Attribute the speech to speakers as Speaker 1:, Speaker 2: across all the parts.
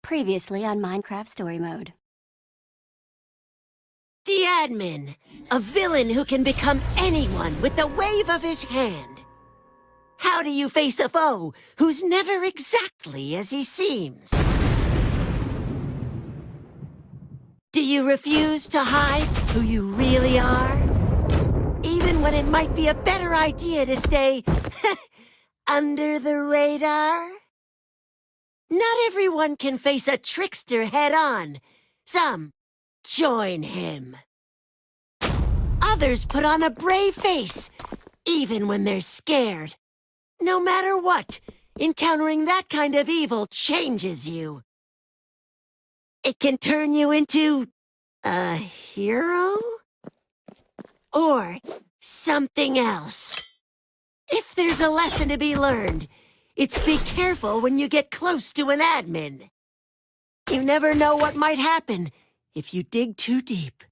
Speaker 1: Previously on Minecraft Story Mode.
Speaker 2: The admin, a villain who can become anyone with the wave of his hand. How do you face a foe who's never exactly as he seems? Do you refuse to hide who you really are? Even when it might be a better idea to stay under the radar? Not everyone can face a trickster head-on. Some join him. Others put on a brave face, even when they're scared. No matter what, encountering that kind of evil changes you. It can turn you into a hero? Or something else. If there's a lesson to be learned, it's be careful when you get close to an admin. You never know what might happen if you dig too deep.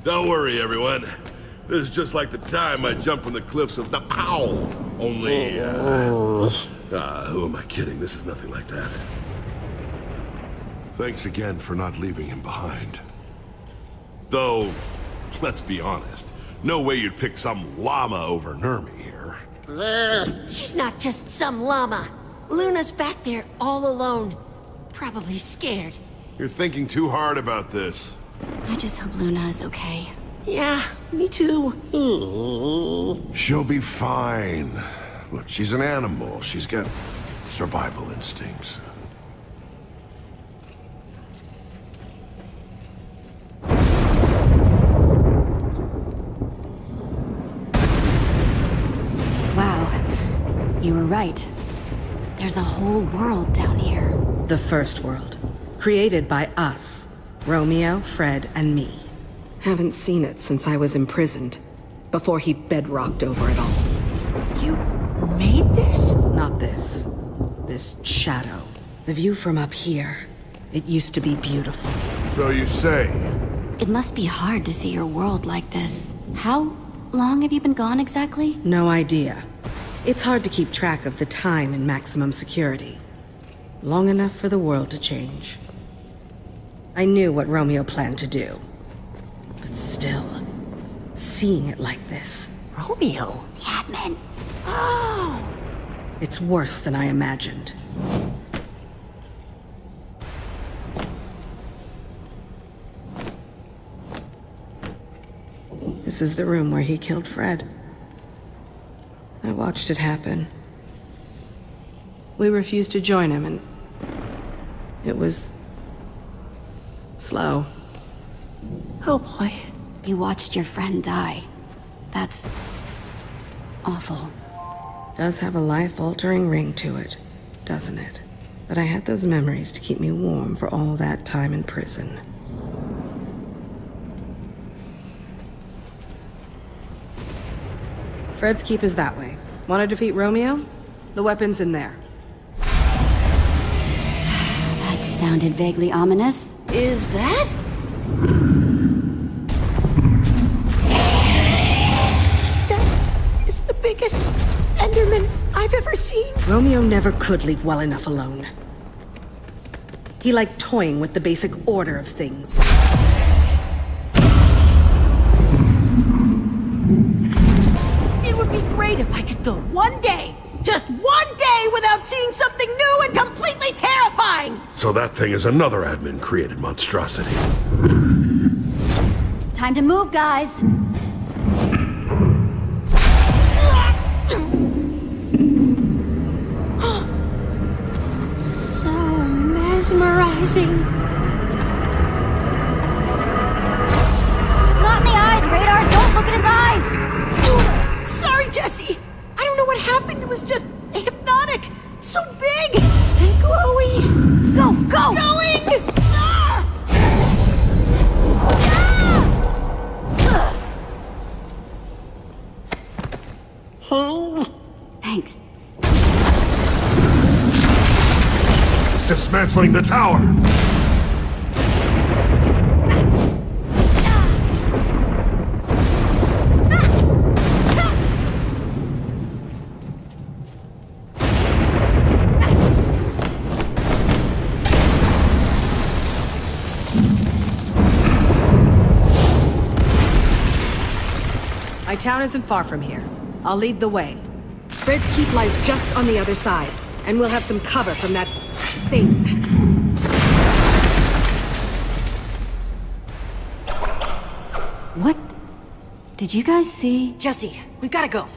Speaker 3: Don't worry, everyone. This is just like the time I jumped from the cliffs of Nepal. Only, who am I kidding? This is nothing like that.
Speaker 4: Thanks again for not leaving him behind.
Speaker 3: Though, let's be honest, no way you'd pick some llama over Nermi here.
Speaker 2: She's not just some llama. Luna's back there all alone. Probably scared.
Speaker 3: You're thinking too hard about this.
Speaker 1: I just hope Luna is okay.
Speaker 2: Yeah, me too.
Speaker 4: She'll be fine. Look, she's an animal. She's got survival instincts.
Speaker 1: Wow, you were right. There's a whole world down here.
Speaker 5: The first world. Created by us. Romeo, Fred, and me. Haven't seen it since I was imprisoned. Before he bedrocked over it all.
Speaker 2: You made this?
Speaker 5: Not this. This shadow. The view from up here. It used to be beautiful.
Speaker 4: So you say?
Speaker 1: It must be hard to see your world like this. How long have you been gone exactly?
Speaker 5: No idea. It's hard to keep track of the time in maximum security. Long enough for the world to change. I knew what Romeo planned to do. But still, seeing it like this...
Speaker 2: Romeo?
Speaker 1: The admin.
Speaker 2: Oh!
Speaker 5: It's worse than I imagined. This is the room where he killed Fred. I watched it happen. We refused to join him, and... it was... slow.
Speaker 2: Oh boy.
Speaker 1: You watched your friend die. That's... awful.
Speaker 5: Does have a life-altering ring to it, doesn't it? But I had those memories to keep me warm for all that time in prison. Fred's keep is that way. Want to defeat Romeo? The weapon's in there.
Speaker 1: That sounded vaguely ominous.
Speaker 2: Is that? That is the biggest Enderman I've ever seen.
Speaker 5: Romeo never could leave well enough alone. He liked toying with the basic order of things.
Speaker 2: It would be great if I could go one day, just one day, without seeing something new and completely terrifying!
Speaker 4: So that thing is another admin-created monstrosity.
Speaker 1: Time to move, guys.
Speaker 2: So mesmerizing.
Speaker 1: Not in the eyes, Radar! Don't look at its eyes!
Speaker 2: Sorry, Jesse. I don't know what happened. It was just hypnotic. So big and glowy.
Speaker 1: Go, go!
Speaker 2: Going! Ah!
Speaker 1: Thanks.
Speaker 4: dismantling the tower!
Speaker 5: My town isn't far from here. I'll lead the way. Fred's keep lies just on the other side, and we'll have some cover from that thing.
Speaker 1: What? Did you guys see?
Speaker 6: Jesse, we gotta go.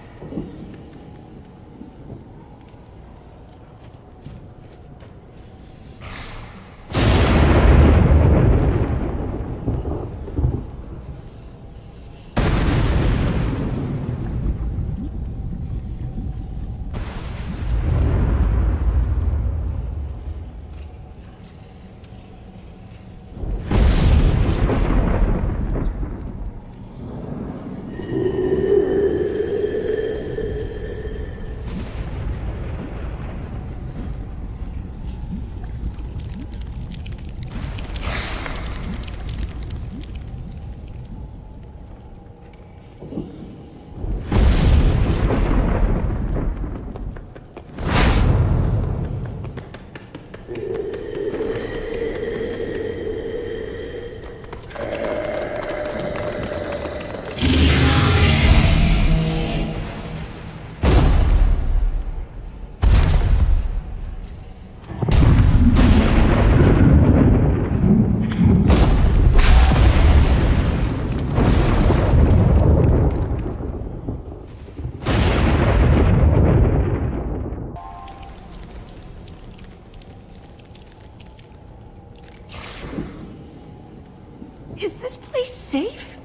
Speaker 2: Is this place safe?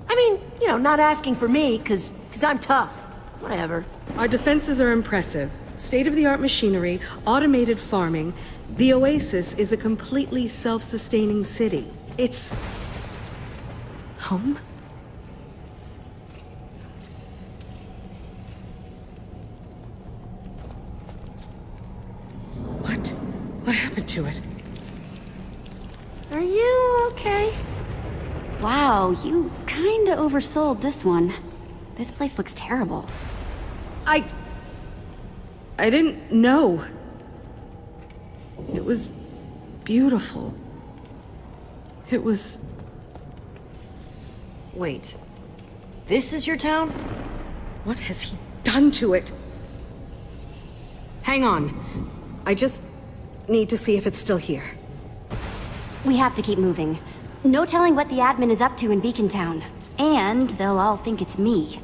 Speaker 2: I mean, you know, not asking for me, cause I'm tough. Whatever.
Speaker 5: Our defenses are impressive. State-of-the-art machinery, automated farming. The Oasis is a completely self-sustaining city. It's... home? What? What happened to it?
Speaker 2: Are you okay?
Speaker 1: Wow, you kinda oversold this one. This place looks terrible.
Speaker 5: I didn't know. It was beautiful. It was...
Speaker 6: Wait. This is your town?
Speaker 5: What has he done to it? Hang on. I just need to see if it's still here.
Speaker 1: We have to keep moving. No telling what the admin is up to in Beacon Town. And they'll all think it's me.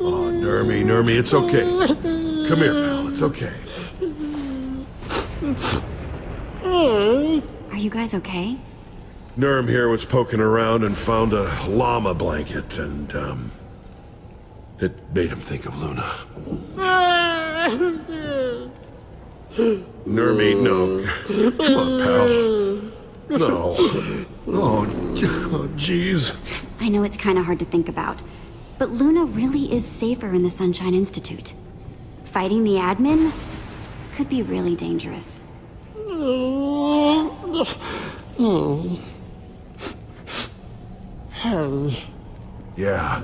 Speaker 4: Oh, Nermy, it's okay. Come here, pal, it's okay.
Speaker 1: Are you guys okay?
Speaker 4: Nerm here was poking around and found a llama blanket, and, it made him think of Luna. Nermy, no. Come on, pal. No. Oh, jeez.
Speaker 1: I know it's kinda hard to think about, but Luna really is safer in the Sunshine Institute. Fighting the admin could be really dangerous.
Speaker 4: Yeah.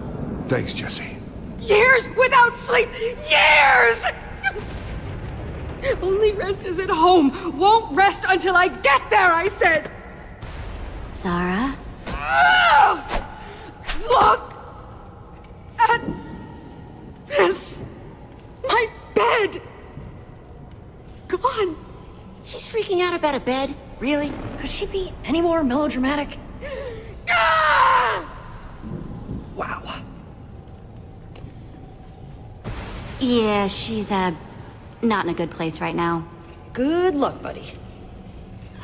Speaker 4: Thanks, Jesse.
Speaker 5: Years without sleep! Years! Only rest is at home. Won't rest until I get there, I said!
Speaker 1: Sarah?
Speaker 5: Look at this! My bed! Gone!
Speaker 2: She's freaking out about a bed? Really?
Speaker 6: Could she be any more melodramatic? Wow.
Speaker 1: Yeah, she's, not in a good place right now.
Speaker 6: Good luck, buddy.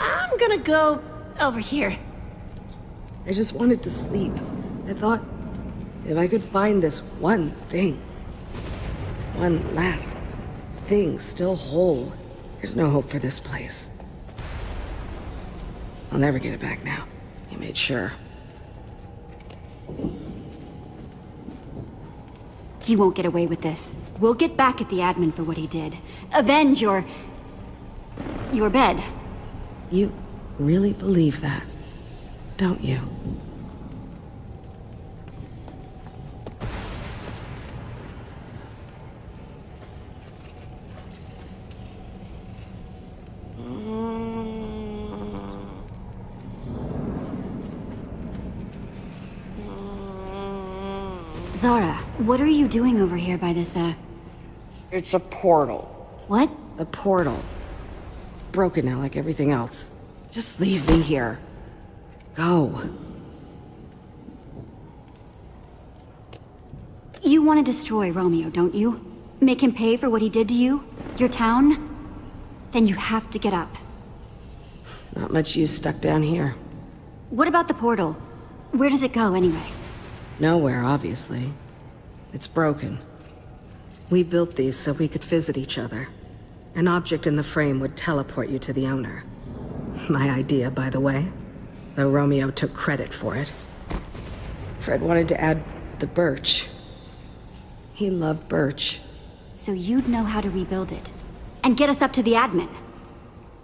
Speaker 2: I'm gonna go over here.
Speaker 5: I just wanted to sleep. I thought, if I could find this one thing, one last thing still whole, there's no hope for this place. I'll never get it back now. He made sure.
Speaker 1: He won't get away with this. We'll get back at the admin for what he did. Avenge your bed.
Speaker 5: You really believe that, don't you?
Speaker 1: Zara, what are you doing over here by this,
Speaker 5: It's a portal.
Speaker 1: what?
Speaker 5: The portal. Broken now like everything else. Just leave me here. Go.
Speaker 1: You want to destroy Romeo, don't you? Make him pay for what he did to you? Your town? Then you have to get up.
Speaker 5: Not much use stuck down here.
Speaker 1: What about the portal? Where does it go, anyway?
Speaker 5: Nowhere, obviously. It's broken. We built these so we could visit each other. An object in the frame would teleport you to the owner. My idea, by the way. Though Romeo took credit for it. Fred wanted to add the birch. He loved birch.
Speaker 1: So you'd know how to rebuild it. And get us up to the admin.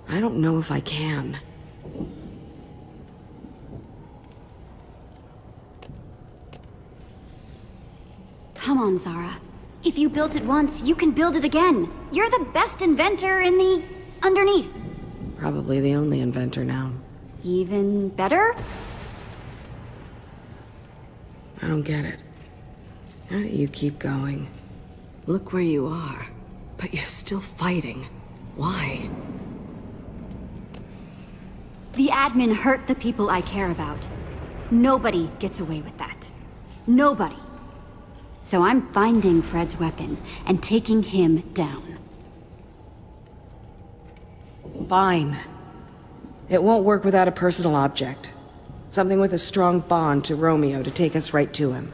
Speaker 5: I don't know if I can.
Speaker 1: Come on, Zara. If you built it once, you can build it again. You're the best inventor in the... underneath.
Speaker 5: Probably the only inventor now.
Speaker 1: Even better?
Speaker 5: I don't get it. How do you keep going? Look where you are. But you're still fighting. Why?
Speaker 1: The admin hurt the people I care about. Nobody gets away with that. Nobody. So I'm finding Fred's weapon and taking him down.
Speaker 5: Fine. It won't work without a personal object. Something with a strong bond to Romeo to take us right to him.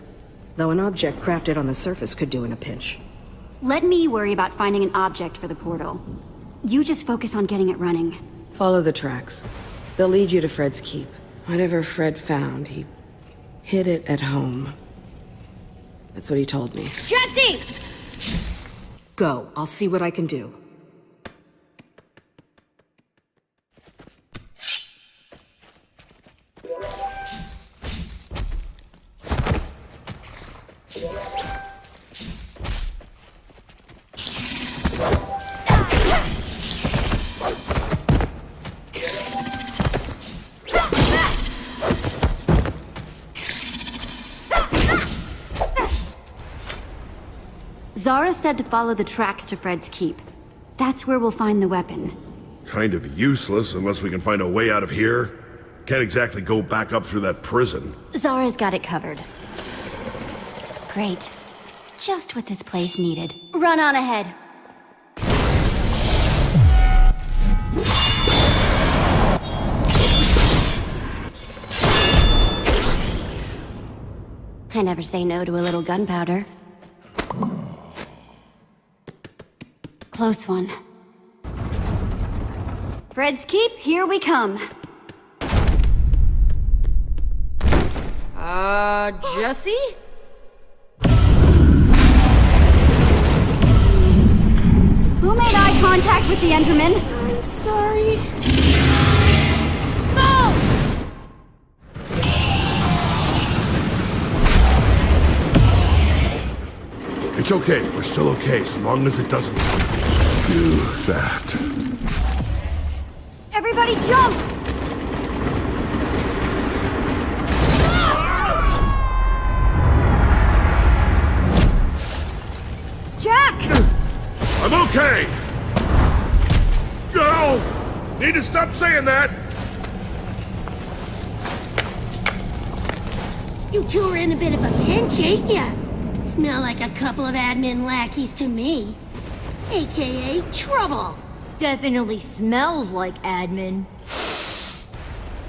Speaker 5: Though an object crafted on the surface could do in a pinch.
Speaker 1: Let me worry about finding an object for the portal. You just focus on getting it running.
Speaker 5: Follow the tracks. They'll lead you to Fred's keep. Whatever Fred found, he hid it at home. That's what he told me.
Speaker 6: Jesse!
Speaker 5: Go. I'll see what I can do.
Speaker 1: Zara said to follow the tracks to Fred's keep. That's where we'll find the weapon.
Speaker 3: Kind of useless unless we can find a way out of here. Can't exactly go back up through that prison.
Speaker 1: Zara's got it covered. Great. Just what this place needed. Run on ahead. I never say no to a little gunpowder. Close one. Fred's keep, here we come.
Speaker 6: Jesse?
Speaker 1: Who made eye contact with the Enderman?
Speaker 5: I'm sorry.
Speaker 6: No!
Speaker 3: It's okay. We're still okay, so long as it doesn't
Speaker 4: Do that.
Speaker 1: Everybody jump! Jack!
Speaker 3: I'm okay! Go! Need to stop saying that!
Speaker 2: You two are in a bit of a pinch, ain't ya? Smell like a couple of admin lackeys to me. AKA trouble.
Speaker 6: Definitely smells like admin.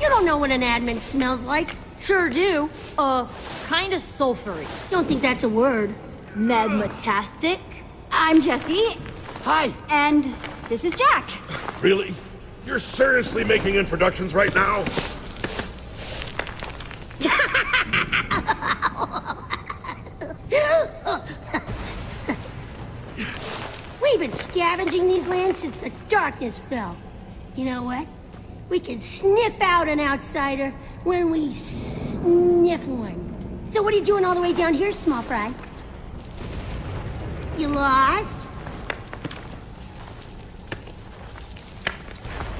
Speaker 2: You don't know what an admin smells like.
Speaker 6: Sure do. Kinda sulfury.
Speaker 2: Don't think that's a word.
Speaker 6: Magmatastic?
Speaker 1: I'm Jesse,
Speaker 3: Hi!
Speaker 1: and this is Jack.
Speaker 3: Really? You're seriously making introductions right now?
Speaker 7: We've been scavenging these lands since the darkness fell. You know what? We can sniff out an outsider when we sniff one. So what are you doing all the way down here, small fry? You lost?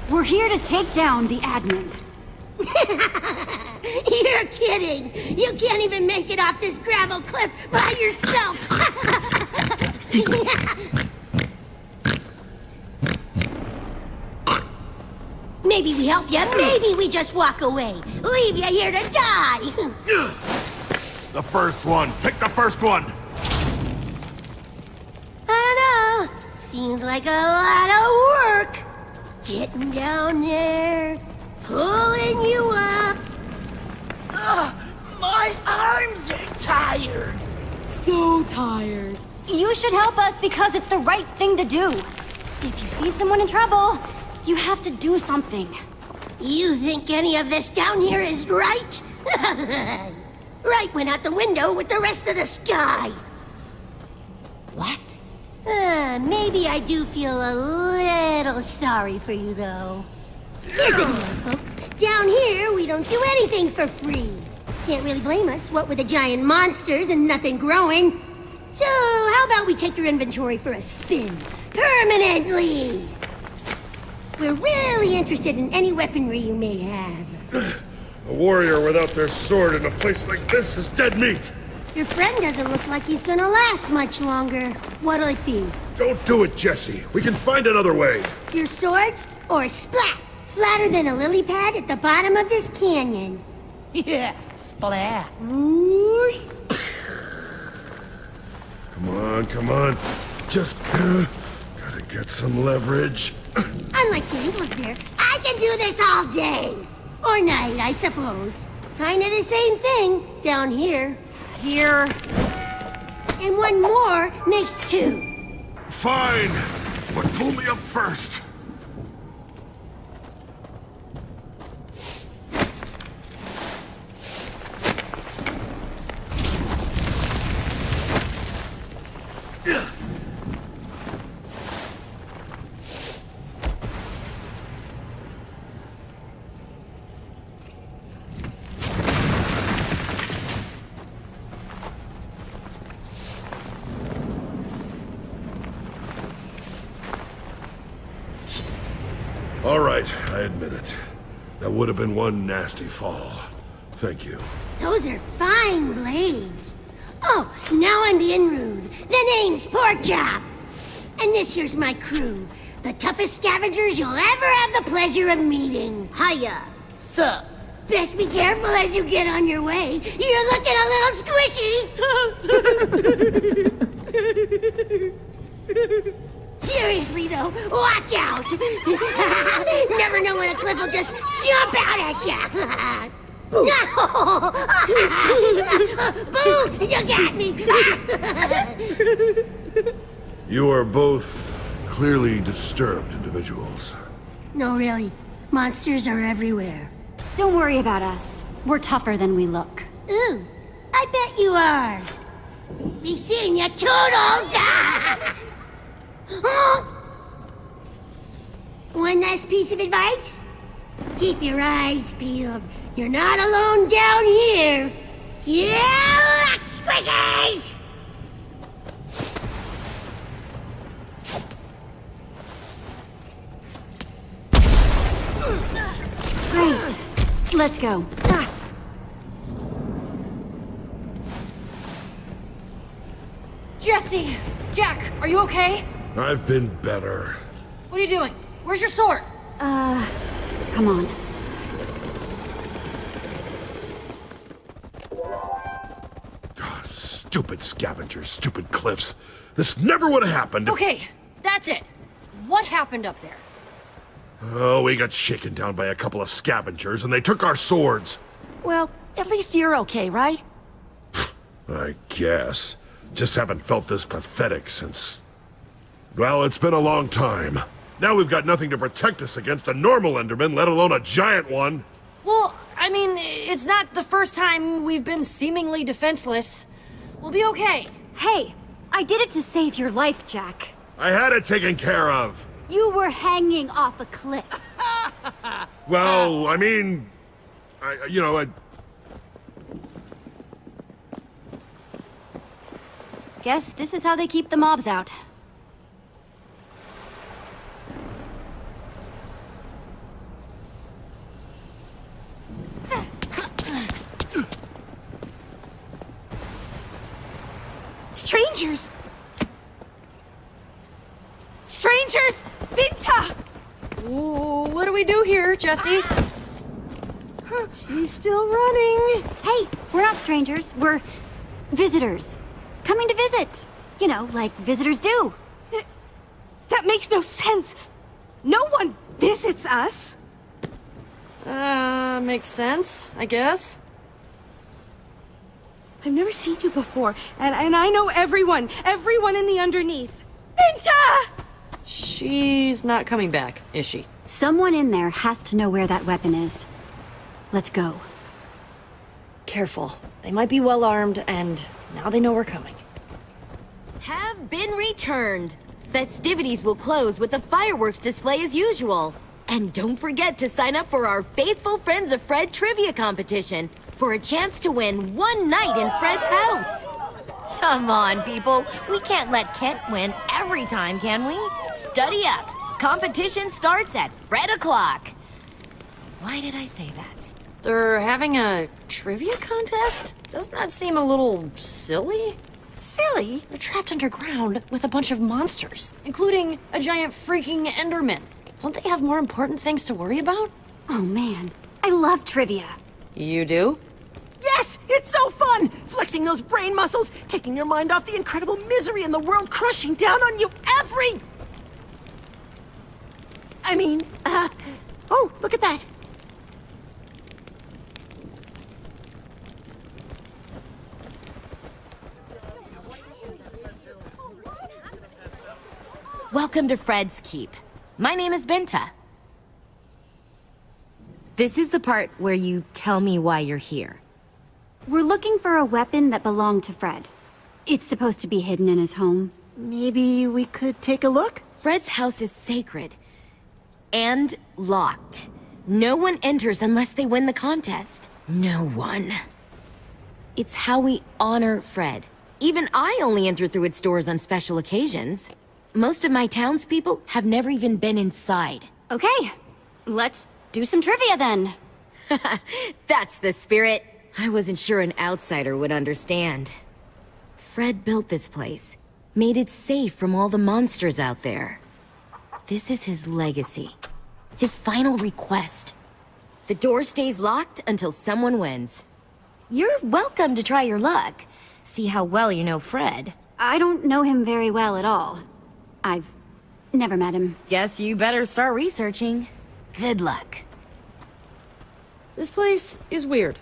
Speaker 1: We're here to take down the admin.
Speaker 7: You're kidding! You can't even make it off this gravel cliff by yourself! Maybe we help you, maybe we just walk away. Leave you here to die!
Speaker 3: The first one. Pick the first one.
Speaker 7: I don't know. Seems like a lot of work. Getting down there, pulling you up.
Speaker 2: My arms are tired.
Speaker 6: So tired.
Speaker 1: You should help us because it's the right thing to do. If you see someone in trouble, you have to do something.
Speaker 7: You think any of this down here is right? Right went out the window with the rest of the sky.
Speaker 2: What?
Speaker 7: Maybe I do feel a little sorry for you, though. Here's the deal, folks. Down here, we don't do anything for free. Can't really blame us, what with the giant monsters and nothing growing. So, how about we take your inventory for a spin? Permanently! We're really interested in any weaponry you may have.
Speaker 3: A warrior without their sword in a place like this is dead meat.
Speaker 7: Your friend doesn't look like he's gonna last much longer. What'll it be?
Speaker 3: Don't do it, Jesse. We can find another way.
Speaker 7: Your swords? Or splat! Flatter than a lily pad at the bottom of this canyon.
Speaker 2: Yeah, splat.
Speaker 7: Whoosh.
Speaker 3: Come on, come on. Just gotta get some leverage.
Speaker 7: Unlike Dangles there, I can do this all day. Or night, I suppose. Kinda the same thing down here.
Speaker 1: Here.
Speaker 7: And one more makes two.
Speaker 3: Fine, but pull me up first. All right, I admit it. That would have been one nasty fall. Thank you.
Speaker 7: Those are fine blades. Oh, now I'm being rude. The name's Porkchop. And this here's my crew. The toughest scavengers you'll ever have the pleasure of meeting. Hiya.
Speaker 2: Sup?
Speaker 7: Best be careful as you get on your way. You're looking a little squishy. Seriously, though, watch out! Never know when a cliff will just jump out at you! No! Boo! You got me!
Speaker 3: You are both clearly disturbed individuals.
Speaker 7: No, really. Monsters are everywhere.
Speaker 1: Don't worry about us. We're tougher than we look.
Speaker 7: Ooh, I bet you are. Be seeing you, Toodles! One last piece of advice? Keep your eyes peeled. You're not alone down here. You luck, squiggies!
Speaker 1: Great. Let's go.
Speaker 6: Jesse! Jack, are you okay?
Speaker 3: I've been better.
Speaker 6: What are you doing? Where's your sword?
Speaker 1: Come on.
Speaker 3: Stupid scavengers, stupid cliffs. This never would have happened if...
Speaker 6: Okay, that's it. What happened up there?
Speaker 3: Oh, we got shaken down by a couple of scavengers and they took our swords.
Speaker 2: Well, at least you're okay, right?
Speaker 3: I guess. Just haven't felt this pathetic since... Well, it's been a long time. Now we've got nothing to protect us against a normal Enderman, let alone a giant one.
Speaker 6: Well, I mean, it's not the first time we've been seemingly defenseless. We'll be okay.
Speaker 1: Hey, I did it to save your life, Jack.
Speaker 3: I had it taken care of.
Speaker 1: You were hanging off a cliff.
Speaker 3: Well, I mean... I...
Speaker 1: Guess this is how they keep the mobs out.
Speaker 6: Strangers! Strangers! Binta! What do we do here, Jesse?
Speaker 5: She's still running.
Speaker 1: Hey, we're not strangers. We're visitors. Coming to visit. You know, like visitors do.
Speaker 5: That makes no sense. No one visits us.
Speaker 6: Makes sense, I guess.
Speaker 5: I've never seen you before, and I know everyone in the underneath. Binta!
Speaker 6: She's not coming back, is she?
Speaker 1: Someone in there has to know where that weapon is. Let's go.
Speaker 6: Careful. They might be well armed, and now they know we're coming.
Speaker 8: Have been returned. Festivities will close with a fireworks display as usual. And don't forget to sign up for our Faithful Friends of Fred trivia competition for a chance to win one night in Fred's house. Come on, people. We can't let Kent win every time, can we? Study up. Competition starts at Fred o'clock. Why did I say that?
Speaker 6: They're having a trivia contest? Doesn't that seem a little silly?
Speaker 2: Silly?
Speaker 6: They're trapped underground with a bunch of monsters, including a giant freaking Enderman. Don't they have more important things to worry about?
Speaker 1: Oh man, I love trivia.
Speaker 6: You do?
Speaker 2: Yes! It's so fun! Flexing those brain muscles, taking your mind off the incredible misery in the world crushing down on you every... Oh, look at that.
Speaker 8: Welcome to Fred's Keep. My name is Binta. This is the part where you tell me why you're here.
Speaker 1: We're looking for a weapon that belonged to Fred. It's supposed to be hidden in his home.
Speaker 2: Maybe we could take a look?
Speaker 8: Fred's house is sacred. And locked. No one enters unless they win the contest. No one. It's how we honor Fred. Even I only enter through its doors on special occasions. Most of my townspeople have never even been inside.
Speaker 1: Okay, let's do some trivia then.
Speaker 8: That's the spirit. I wasn't sure an outsider would understand. Fred built this place, made it safe from all the monsters out there. This is his legacy. His final request. The door stays locked until someone wins. You're welcome to try your luck. See how well you know Fred.
Speaker 1: I don't know him very well at all. I've never met him.
Speaker 8: Guess you better start researching. Good luck.
Speaker 6: This place is weird.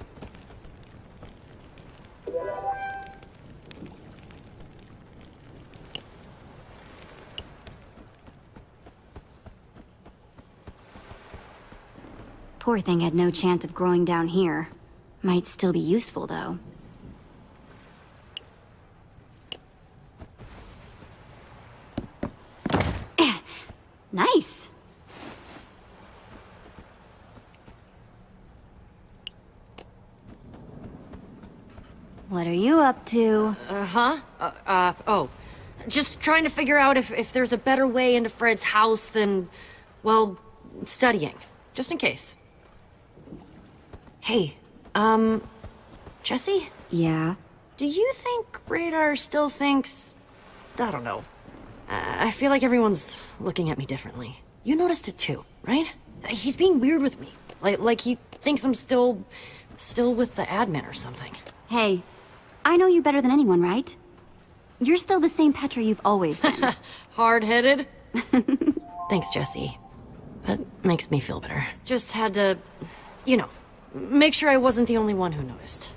Speaker 1: Poor thing had no chance of growing down here. Might still be useful, though. Nice. What are you up to?
Speaker 6: Oh. Just trying to figure out if there's a better way into Fred's house than, well, studying. Just in case. Hey, Jesse?
Speaker 1: Yeah?
Speaker 6: Do you think Radar still thinks... I don't know. I feel like everyone's looking at me differently. You noticed it too, right? He's being weird with me. Like he thinks I'm still with the admin or something.
Speaker 1: Hey, I know you better than anyone, right? You're still the same Petra you've always been.
Speaker 6: Hard-headed? Thanks, Jesse. That makes me feel better. Just had to, you know, make sure I wasn't the only one who noticed.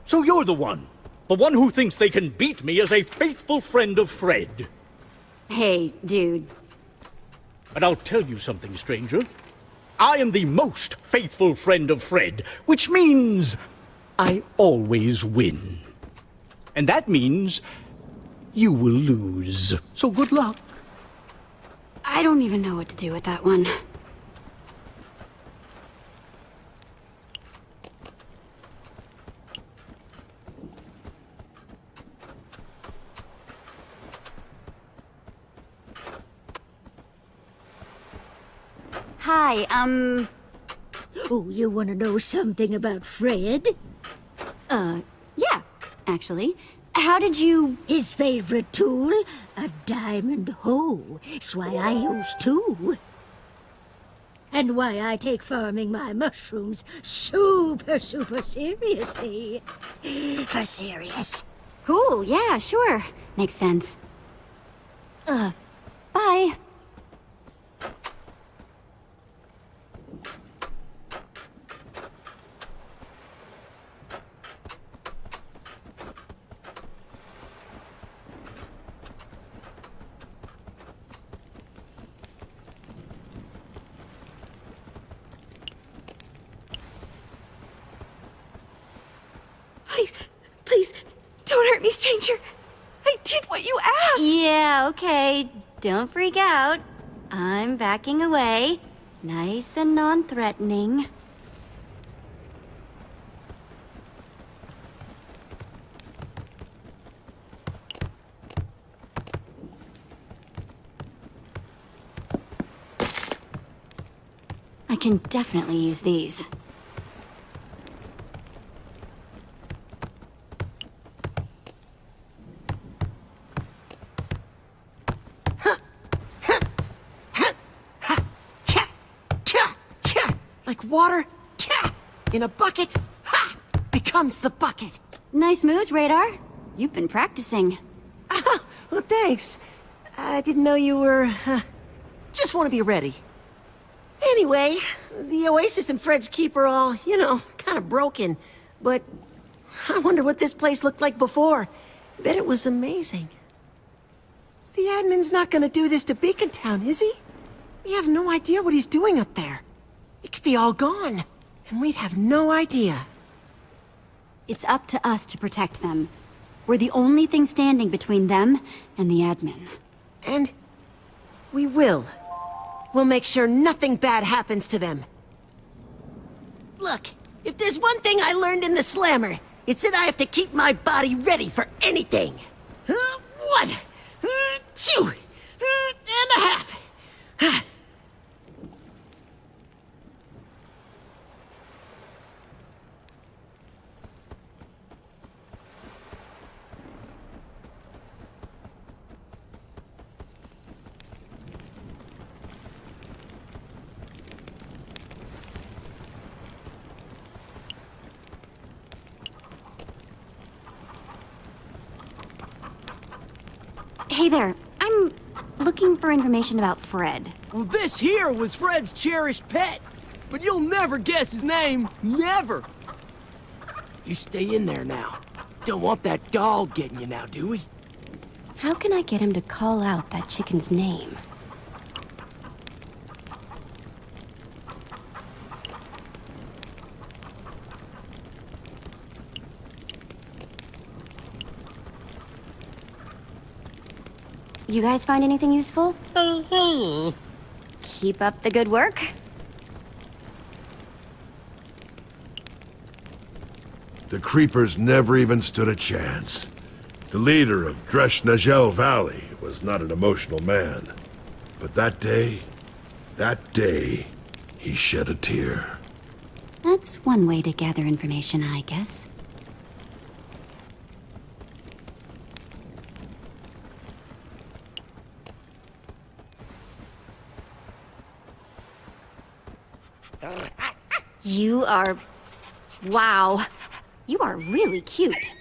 Speaker 9: So you're the one. The one who thinks they can beat me as a faithful friend of Fred.
Speaker 1: Hey, dude.
Speaker 9: And I'll tell you something, stranger. I am the most faithful friend of Fred, which means I always win. And that means you will lose. So good luck.
Speaker 1: I don't even know what to do with that one. Hi,
Speaker 7: Oh, you want to know something about Fred?
Speaker 1: yeah, actually. How did you...
Speaker 7: His favorite tool? A diamond hoe. That's why I use two. And why I take farming my mushrooms super seriously. For serious.
Speaker 1: Cool, yeah, sure. Makes sense. Bye.
Speaker 6: Please, don't hurt me, stranger. I did what you asked.
Speaker 1: Yeah, okay. Don't freak out. I'm backing away. Nice and non-threatening. I can definitely use these.
Speaker 2: Like water, in a bucket, becomes the bucket.
Speaker 1: Nice moves, Radar. You've been practicing.
Speaker 2: Well, thanks. I didn't know you were, just want to be ready. Anyway, the Oasis and Fred's Keep are all, kind of broken. But I wonder what this place looked like before. Bet it was amazing. The admin's not gonna do this to Beacon Town, is he? We have no idea what he's doing up there. It could be all gone, and we'd have no idea.
Speaker 1: It's up to us to protect them. We're the only thing standing between them and the admin.
Speaker 2: And we will. We'll make sure nothing bad happens to them. Look, if there's one thing I learned in the Slammer, it's that I have to keep my body ready for anything. 1, 2, and a half.
Speaker 1: Hey there, I'm looking for information about Fred.
Speaker 10: Well, this here was Fred's cherished pet, but you'll never guess his name. Never. You stay in there now. Don't want that dog getting you now, do we?
Speaker 1: How can I get him to call out that chicken's name? You guys find anything useful? Keep up the good work.
Speaker 3: The Creepers never even stood a chance. The leader of Dresh-Najel Valley was not an emotional man. But that day, he shed a tear.
Speaker 1: That's one way to gather information, I guess. You are... wow. You are really cute.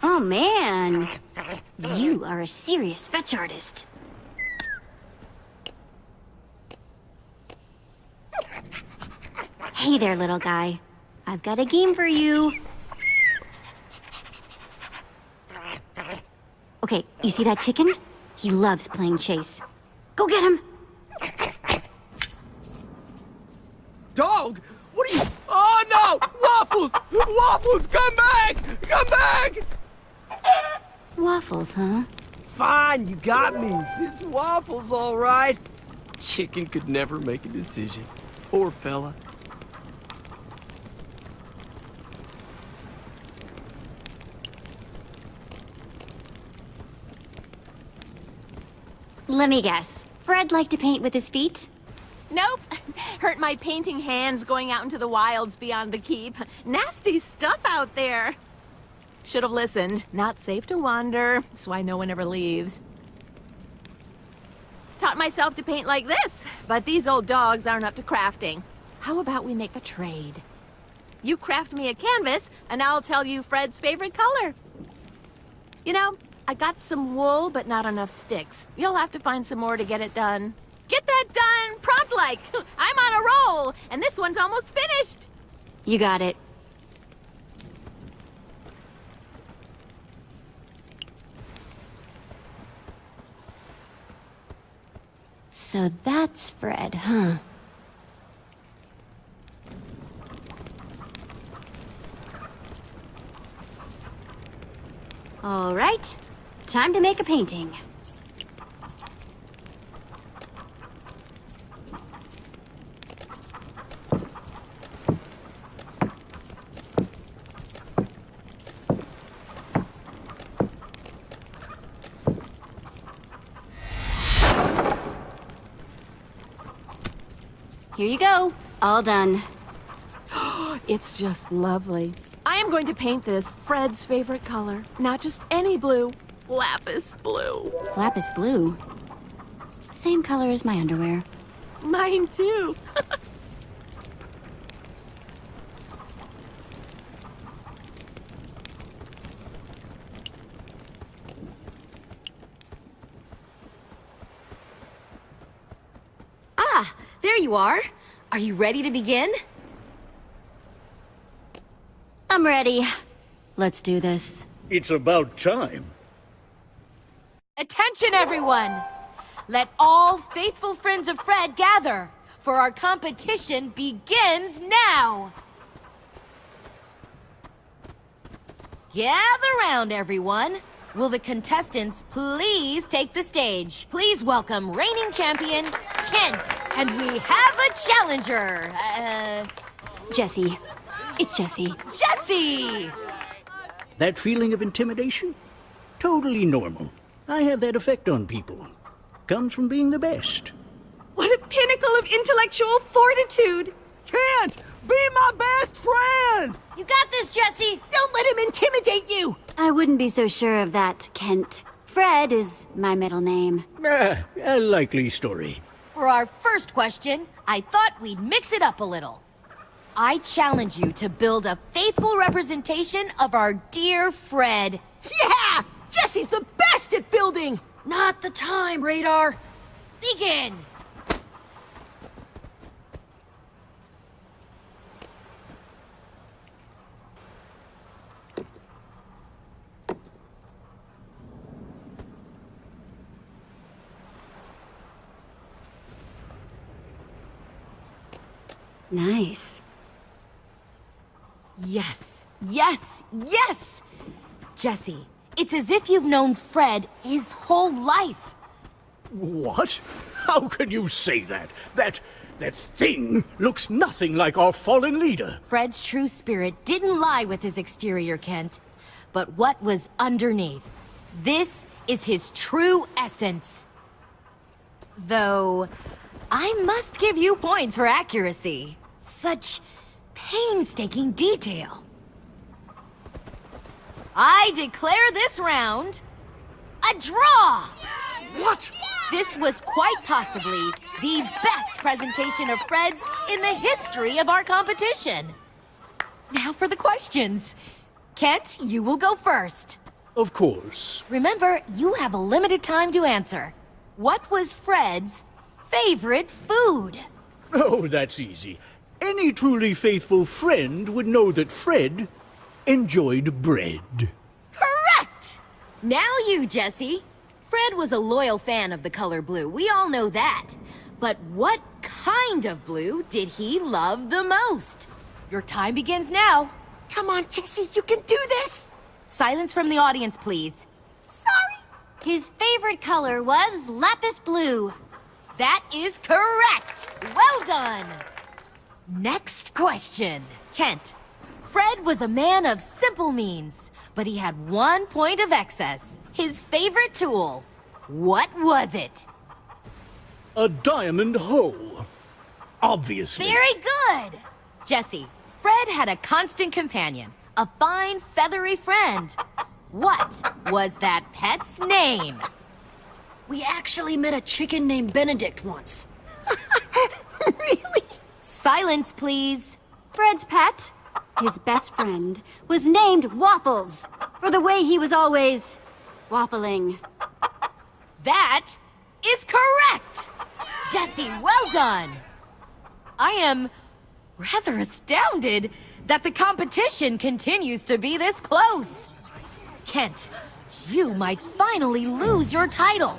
Speaker 1: Oh, man. You are a serious fetch artist. Hey there, little guy. I've got a game for you. Okay, you see that chicken? He loves playing chase. Go get him!
Speaker 10: Dog? What are you... Oh, no! Waffles! Waffles, come back! Come back!
Speaker 1: Waffles, huh?
Speaker 10: Fine, you got me. It's Waffles, all right. Chicken could never make a decision. Poor fella.
Speaker 1: Let me guess. Fred liked to paint with his feet?
Speaker 11: Nope. Hurt my painting hands going out into the wilds beyond the keep. Nasty stuff out there. Should have listened. Not safe to wander, so I know one never leaves. Taught myself to paint like this, but these old dogs aren't up to crafting. How about we make a trade? You craft me a canvas, and I'll tell you Fred's favorite color. You know, I got some wool, but not enough sticks. You'll have to find some more to get it done. Get that done, prompt-like. I'm on a roll, and this one's almost finished.
Speaker 1: You got it. So that's Fred, huh? All right, time to make a painting. Here you go. All done.
Speaker 11: It's just lovely. I am going to paint this Fred's favorite color. Not just any blue. Lapis blue.
Speaker 1: Lapis blue. Same color as my underwear.
Speaker 11: Mine too.
Speaker 8: Ah, there you are. Are you ready to begin?
Speaker 1: I'm ready. Let's do this.
Speaker 9: It's about time.
Speaker 8: Attention, everyone! Let all faithful friends of Fred gather, for our competition begins now! Gather round, everyone. Will the contestants please take the stage? Please welcome reigning champion, Kent. And we have a challenger.
Speaker 1: Jesse. It's Jesse.
Speaker 8: Jesse!
Speaker 9: That feeling of intimidation? Totally normal. I have that effect on people. Comes from being the best.
Speaker 11: What a pinnacle of intellectual fortitude!
Speaker 10: Can't be my best friend!
Speaker 8: You got this, Jesse!
Speaker 2: Don't let him intimidate you!
Speaker 1: I wouldn't be so sure of that, Kent. Fred is my middle name.
Speaker 9: A likely story.
Speaker 8: For our first question, I thought we'd mix it up a little. I challenge you to build a faithful representation of our dear Fred.
Speaker 2: Yeah! Jesse's the best at building!
Speaker 8: Not the time, Radar. Begin!
Speaker 1: Nice.
Speaker 8: Yes, yes, yes! Jesse, it's as if you've known Fred his whole life.
Speaker 9: What? How can you say that? That thing looks nothing like our fallen leader.
Speaker 8: Fred's true spirit didn't lie with his exterior, Kent. But what was underneath? This is his true essence. Though, I must give you points for accuracy. Such painstaking detail. I declare this round a draw!
Speaker 9: What?
Speaker 8: This was quite possibly the best presentation of Fred's in the history of our competition. Now for the questions. Kent, you will go first.
Speaker 9: Of course.
Speaker 8: Remember, you have a limited time to answer. What was Fred's favorite food?
Speaker 9: Oh, that's easy. Any truly faithful friend would know that Fred enjoyed bread.
Speaker 8: Correct! Now you, Jesse. Fred was a loyal fan of the color blue. We all know that. But what kind of blue did he love the most? Your time begins now.
Speaker 2: Come on, Jesse, you can do this!
Speaker 8: Silence from the audience, please.
Speaker 7: Sorry. His favorite color was lapis blue.
Speaker 8: That is correct! Well done! Next question. Kent. Fred was a man of simple means, but he had 1 point of excess. His favorite tool. What was it?
Speaker 9: A diamond hoe. Obviously.
Speaker 8: Very good! Jesse, Fred had a constant companion, a fine, feathery friend. What was that pet's name?
Speaker 6: We actually met a chicken named Benedict once.
Speaker 2: Really?
Speaker 8: Silence, please.
Speaker 1: Fred's pet, his best friend, was named Waffles for the way he was always waffling.
Speaker 8: That is correct! Jesse, well done! I am rather astounded that the competition continues to be this close. Kent, you might finally lose your title.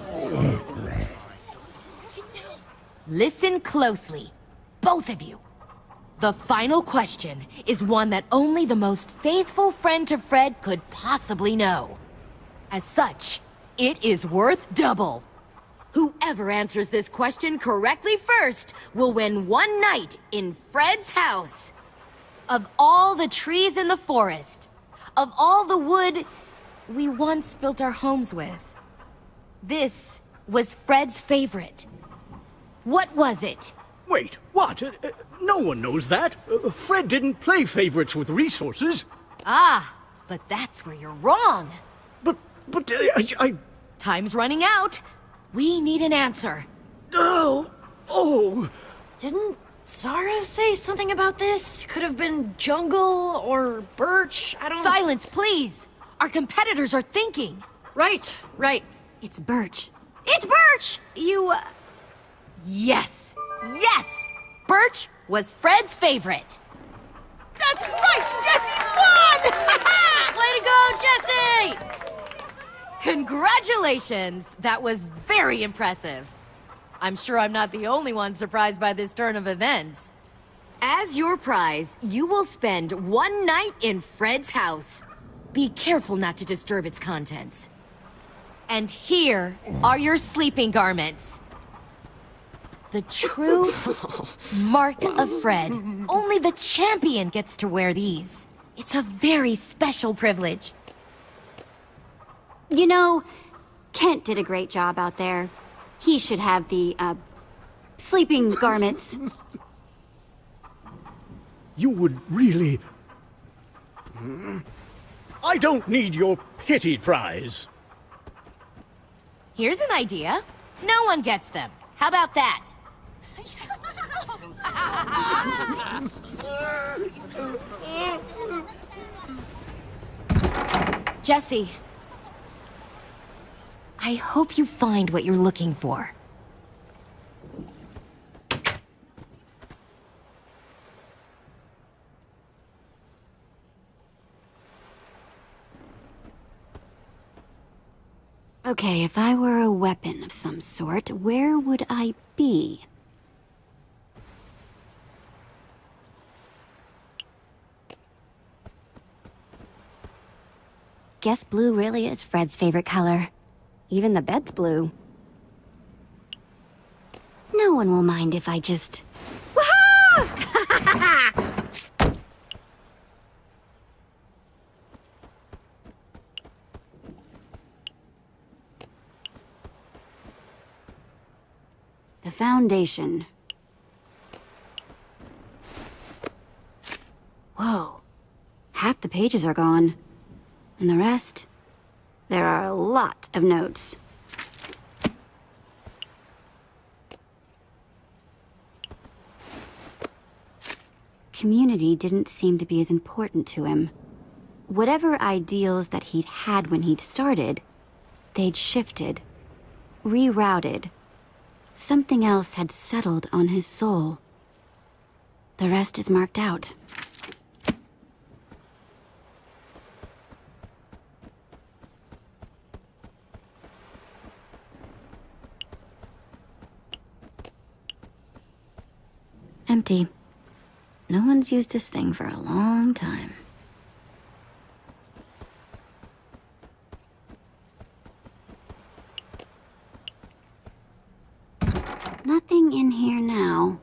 Speaker 8: Listen closely, both of you. The final question is one that only the most faithful friend to Fred could possibly know. As such, it is worth double. Whoever answers this question correctly first will win one night in Fred's house. Of all the trees in the forest, of all the wood we once built our homes with, this was Fred's favorite. What was it?
Speaker 9: Wait, what? No one knows that. Fred didn't play favorites with resources.
Speaker 8: Ah, but that's where you're wrong.
Speaker 9: But I...
Speaker 8: Time's running out. We need an answer.
Speaker 9: Oh.
Speaker 6: Didn't Zara say something about this? Could have been jungle or birch. I don't.
Speaker 8: Silence, please. Our competitors are thinking.
Speaker 6: Right.
Speaker 1: It's birch.
Speaker 6: It's birch!
Speaker 8: Yes. Birch was Fred's favorite.
Speaker 2: That's right! Jesse won!
Speaker 8: Way to go, Jesse! Congratulations! That was very impressive. I'm sure I'm not the only one surprised by this turn of events. As your prize, you will spend one night in Fred's house. Be careful not to disturb its contents. And here are your sleeping garments. The true mark of Fred. Only the champion gets to wear these. It's a very special privilege.
Speaker 1: You know, Kent did a great job out there. He should have the, sleeping garments.
Speaker 9: You would really... I don't need your pity prize.
Speaker 8: Here's an idea. No one gets them. How about that? Jesse, I hope you find what you're looking for.
Speaker 1: Okay, if I were a weapon of some sort, where would I be? Guess blue really is Fred's favorite color. Even the bed's blue. No one will mind if I just... Woohoo! The foundation. Whoa. Half the pages are gone. And the rest? There are a lot of notes. Community didn't seem to be as important to him. Whatever ideals that he'd had when he'd started, they'd shifted, rerouted. Something else had settled on his soul. The rest is marked out. Empty. No one's used this thing for a long time. Nothing in here now,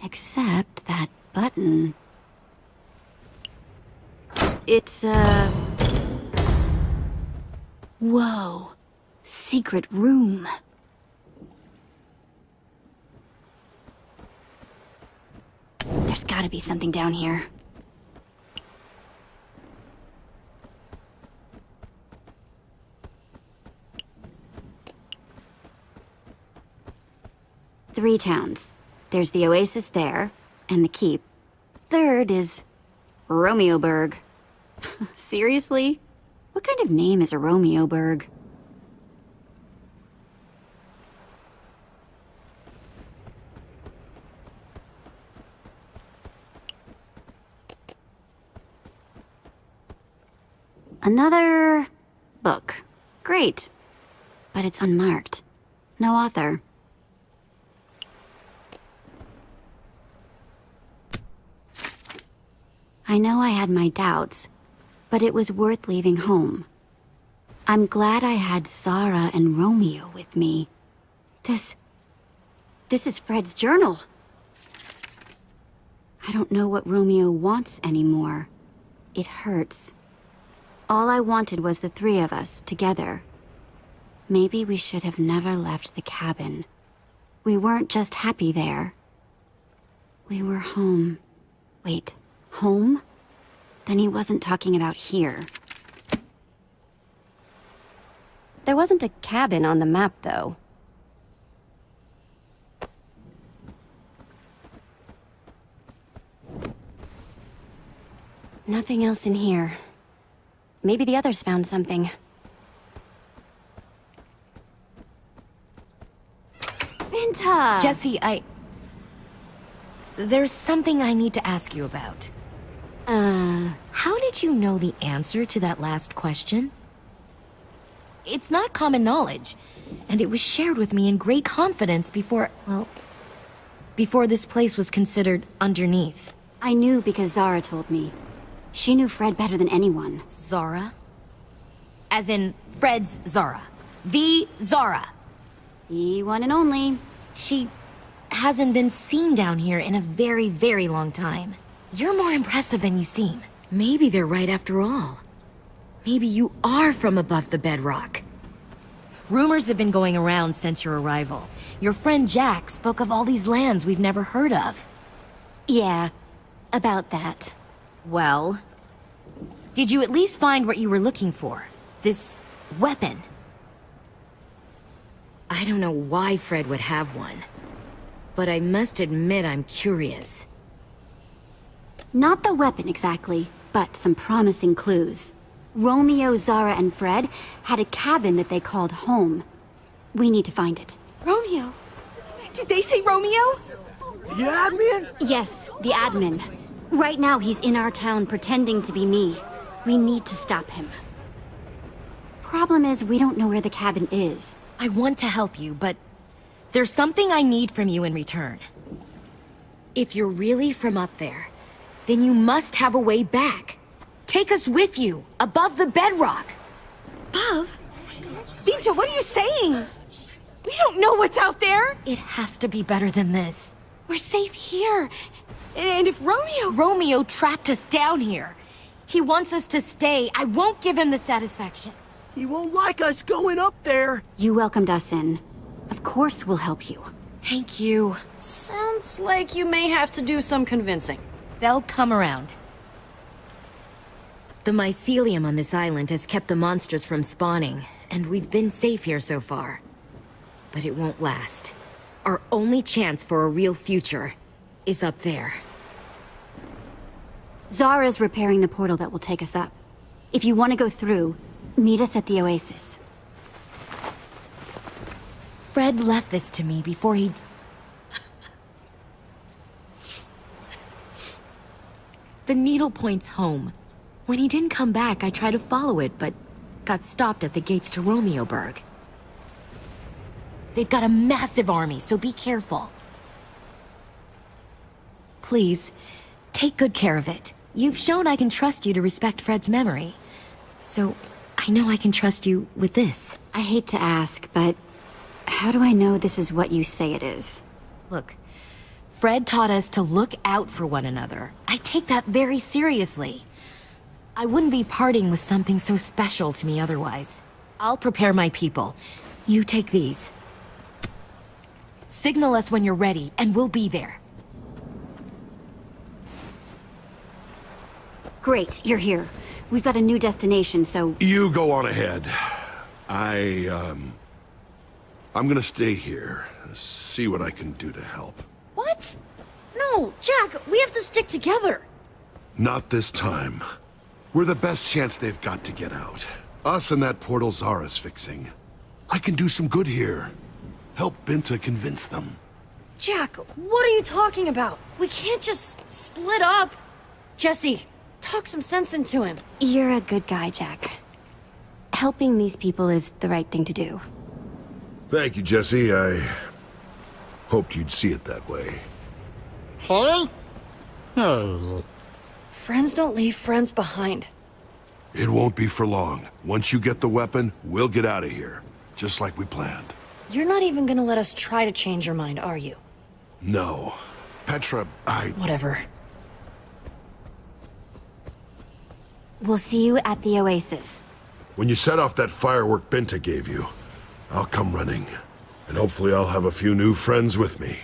Speaker 1: except that button. It's Whoa. Secret room. There's gotta be something down here. Three towns. There's the oasis there, and the keep. Third is Romeoburg. Seriously? What kind of name is a Romeoburg? Another book. Great. But it's unmarked. No author. I know I had my doubts, but it was worth leaving home. I'm glad I had Zara and Romeo with me. This is Fred's journal. I don't know what Romeo wants anymore. It hurts. All I wanted was the three of us, together. Maybe we should have never left the cabin. We weren't just happy there. We were home. Wait, home? Then he wasn't talking about here. There wasn't a cabin on the map, though. Nothing else in here. Maybe the others found something. Binta!
Speaker 8: Jesse, there's something I need to ask you about. How did you know the answer to that last question? It's not common knowledge, and it was shared with me in great confidence before this place was considered underneath.
Speaker 1: I knew because Zara told me. She knew Fred better than anyone.
Speaker 8: Zara? As in Fred's Zara. The Zara.
Speaker 1: The one and only.
Speaker 8: She hasn't been seen down here in a very, very long time. You're more impressive than you seem. Maybe they're right after all. Maybe you are from above the bedrock. Rumors have been going around since your arrival. Your friend Jack spoke of all these lands we've never heard of.
Speaker 1: Yeah, about that.
Speaker 8: Well, did you at least find what you were looking for? This weapon? I don't know why Fred would have one, but I must admit I'm curious.
Speaker 1: Not the weapon exactly, but some promising clues. Romeo, Zara, and Fred had a cabin that they called home. We need to find it.
Speaker 5: Romeo? Did they say Romeo?
Speaker 10: The admin?
Speaker 1: Yes, the admin. Right now he's in our town pretending to be me. We need to stop him. Problem is, we don't know where the cabin is.
Speaker 8: I want to help you, but there's something I need from you in return. If you're really from up there, then you must have a way back. Take us with you, above the bedrock.
Speaker 5: Above? Binta, what are you saying? We don't know what's out there.
Speaker 8: It has to be better than this.
Speaker 5: We're safe here. And if Romeo...
Speaker 8: Romeo trapped us down here. He wants us to stay. I won't give him the satisfaction.
Speaker 10: He won't like us going up there.
Speaker 1: You welcomed us in. Of course we'll help you.
Speaker 8: Thank you.
Speaker 6: Sounds like you may have to do some convincing.
Speaker 8: They'll come around. The mycelium on this island has kept the monsters from spawning, and we've been safe here so far. But it won't last. Our only chance for a real future is up there.
Speaker 1: Zara's repairing the portal that will take us up. If you want to go through, meet us at the Oasis.
Speaker 8: Fred left this to me before he... The needle points home. When he didn't come back, I tried to follow it, but got stopped at the gates to Romeoburg. They've got a massive army, so be careful. Please, take good care of it. You've shown I can trust you to respect Fred's memory. So, I know I can trust you with this.
Speaker 1: I hate to ask, but how do I know this is what you say it is?
Speaker 8: Look, Fred taught us to look out for one another. I take that very seriously. I wouldn't be parting with something so special to me otherwise. I'll prepare my people. You take these. Signal us when you're ready, and we'll be there.
Speaker 1: Great, you're here. We've got a new destination, so...
Speaker 4: You go on ahead. I'm gonna stay here. See what I can do to help.
Speaker 6: What? No, Jack, we have to stick together.
Speaker 4: Not this time. We're the best chance they've got to get out. Us and that portal Zara's fixing. I can do some good here. Help Binta convince them.
Speaker 6: Jack, what are you talking about? We can't just split up. Jesse, talk some sense into him.
Speaker 1: You're a good guy, Jack. Helping these people is the right thing to do.
Speaker 3: Thank you, Jesse. I hoped you'd see it that way.
Speaker 9: Huh? Oh.
Speaker 6: Friends don't leave friends behind.
Speaker 4: It won't be for long. Once you get the weapon, we'll get out of here. Just like we planned.
Speaker 6: You're not even gonna let us try to change your mind, are you?
Speaker 4: No. Petra,
Speaker 6: Whatever.
Speaker 1: We'll see you at the Oasis.
Speaker 3: When you set off that firework Binta gave you, I'll come running. And hopefully I'll have a few new friends with me.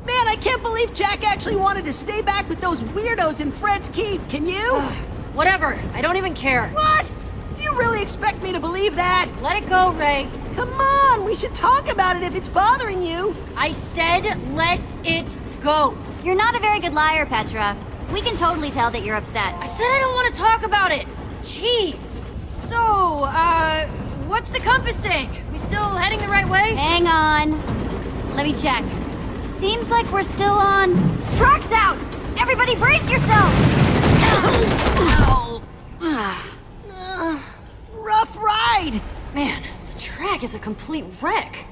Speaker 10: Man, I can't believe Jack actually wanted to stay back with those weirdos in Fred's Keep, can you?
Speaker 6: Whatever, I don't even care.
Speaker 10: What? Do you really expect me to believe that?
Speaker 6: Let it go, Ray.
Speaker 10: Come on, we should talk about it if it's bothering you.
Speaker 6: I said let it go.
Speaker 1: You're not a very good liar, Petra. We can totally tell that you're upset.
Speaker 6: I said I don't want to talk about it. Jeez. So, what's the compass saying? We still heading the right way?
Speaker 1: Hang on. Let me check. Seems like we're still on... Tracks out! Everybody brace yourself!
Speaker 6: Ow.
Speaker 10: Rough ride.
Speaker 6: Man, the track is a complete wreck.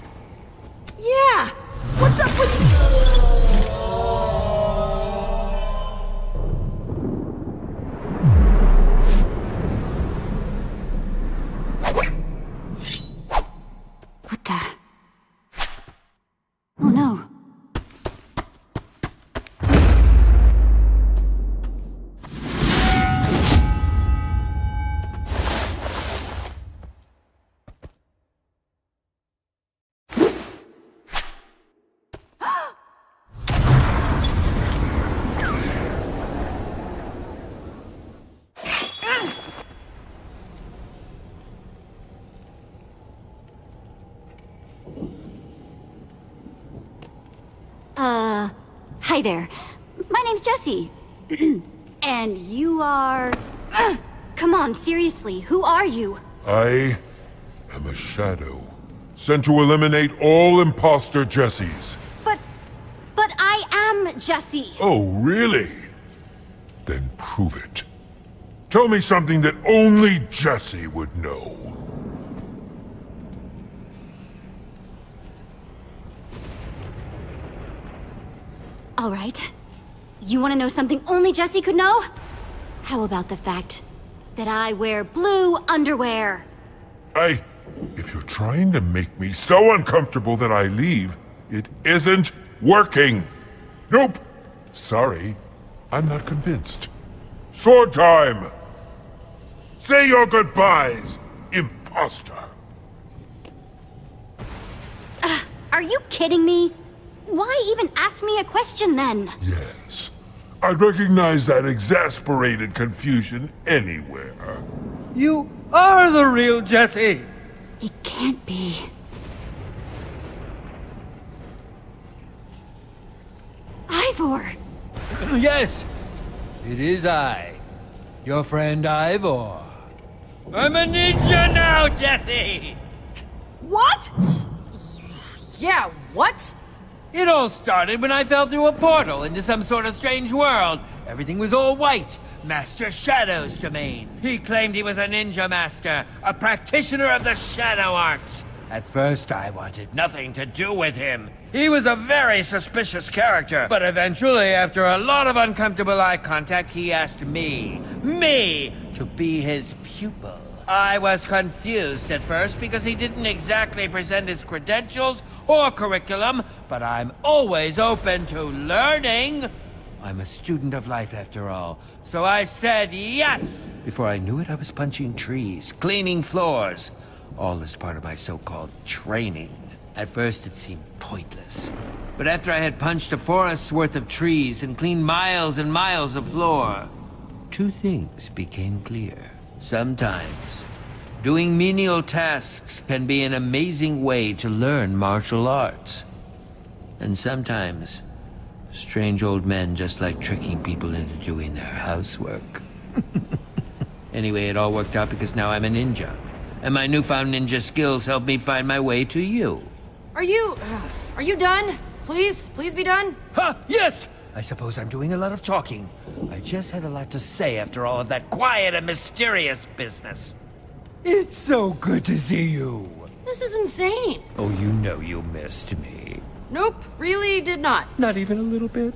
Speaker 10: Yeah. What's up with...
Speaker 1: What the... Oh no. Hi there. My name's Jesse. And you are... Come on, seriously, who are you?
Speaker 12: I am a shadow, sent to eliminate all imposter Jessies.
Speaker 1: But I am Jesse.
Speaker 12: Oh, really? Then prove it. Tell me something that only Jesse would know.
Speaker 1: All right. You want to know something only Jesse could know? How about the fact that I wear blue underwear?
Speaker 12: If you're trying to make me so uncomfortable that I leave, it isn't working. Nope. Sorry, I'm not convinced. Sword time! Say your goodbyes, imposter.
Speaker 1: Are you kidding me? why even ask me a question then?
Speaker 12: Yes. I'd recognize that exasperated confusion anywhere.
Speaker 10: You are the real Jesse!
Speaker 1: It can't be. Ivor!
Speaker 10: Yes, it is I. Your friend Ivor. I'm a ninja now, Jesse!
Speaker 6: What? Yeah, what?
Speaker 10: It all started when I fell through a portal into some sort of strange world. Everything was all white. Master Shadow's domain. He claimed he was a ninja master, a practitioner of the shadow arts. At first, I wanted nothing to do with him. He was a very suspicious character, but eventually, after a lot of uncomfortable eye contact, he asked me, to be his pupil. I was confused at first because he didn't exactly present his credentials or curriculum, but I'm always open to learning. I'm a student of life after all, so I said yes! Before I knew it, I was punching trees, cleaning floors, all as part of my so-called training. At first, it seemed pointless. But after I had punched a forest's worth of trees and cleaned miles and miles of floor, two things became clear. Sometimes, doing menial tasks can be an amazing way to learn martial arts. And sometimes, strange old men just like tricking people into doing their housework. Anyway, it all worked out because now I'm a ninja. And my newfound ninja skills help me find my way to you.
Speaker 6: Are you done? Please be done?
Speaker 10: Ha! Yes! I suppose I'm doing a lot of talking. I just had a lot to say after all of that quiet and mysterious business. It's so good to see you.
Speaker 6: This is insane.
Speaker 10: Oh, you know you missed me.
Speaker 6: Nope, really did not.
Speaker 10: Not even a little bit.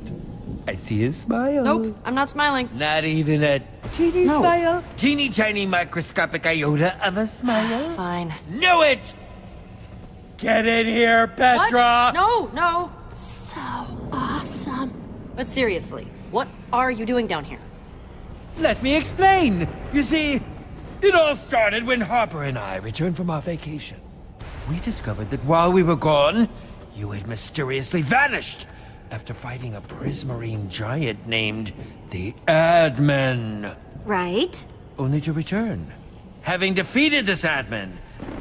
Speaker 10: I see a smile.
Speaker 6: Nope, I'm not smiling.
Speaker 10: Not even a teeny smile? Teeny tiny microscopic iota of a smile?
Speaker 6: Fine.
Speaker 10: Knew it! Get in here, Petra!
Speaker 6: What? No.
Speaker 1: So awesome.
Speaker 6: But seriously, what are you doing down here?
Speaker 10: Let me explain. You see, it all started when Harper and I returned from our vacation. We discovered that while we were gone, you had mysteriously vanished after fighting a prismarine giant named the Admin.
Speaker 1: Right?
Speaker 10: Only to return, having defeated this Admin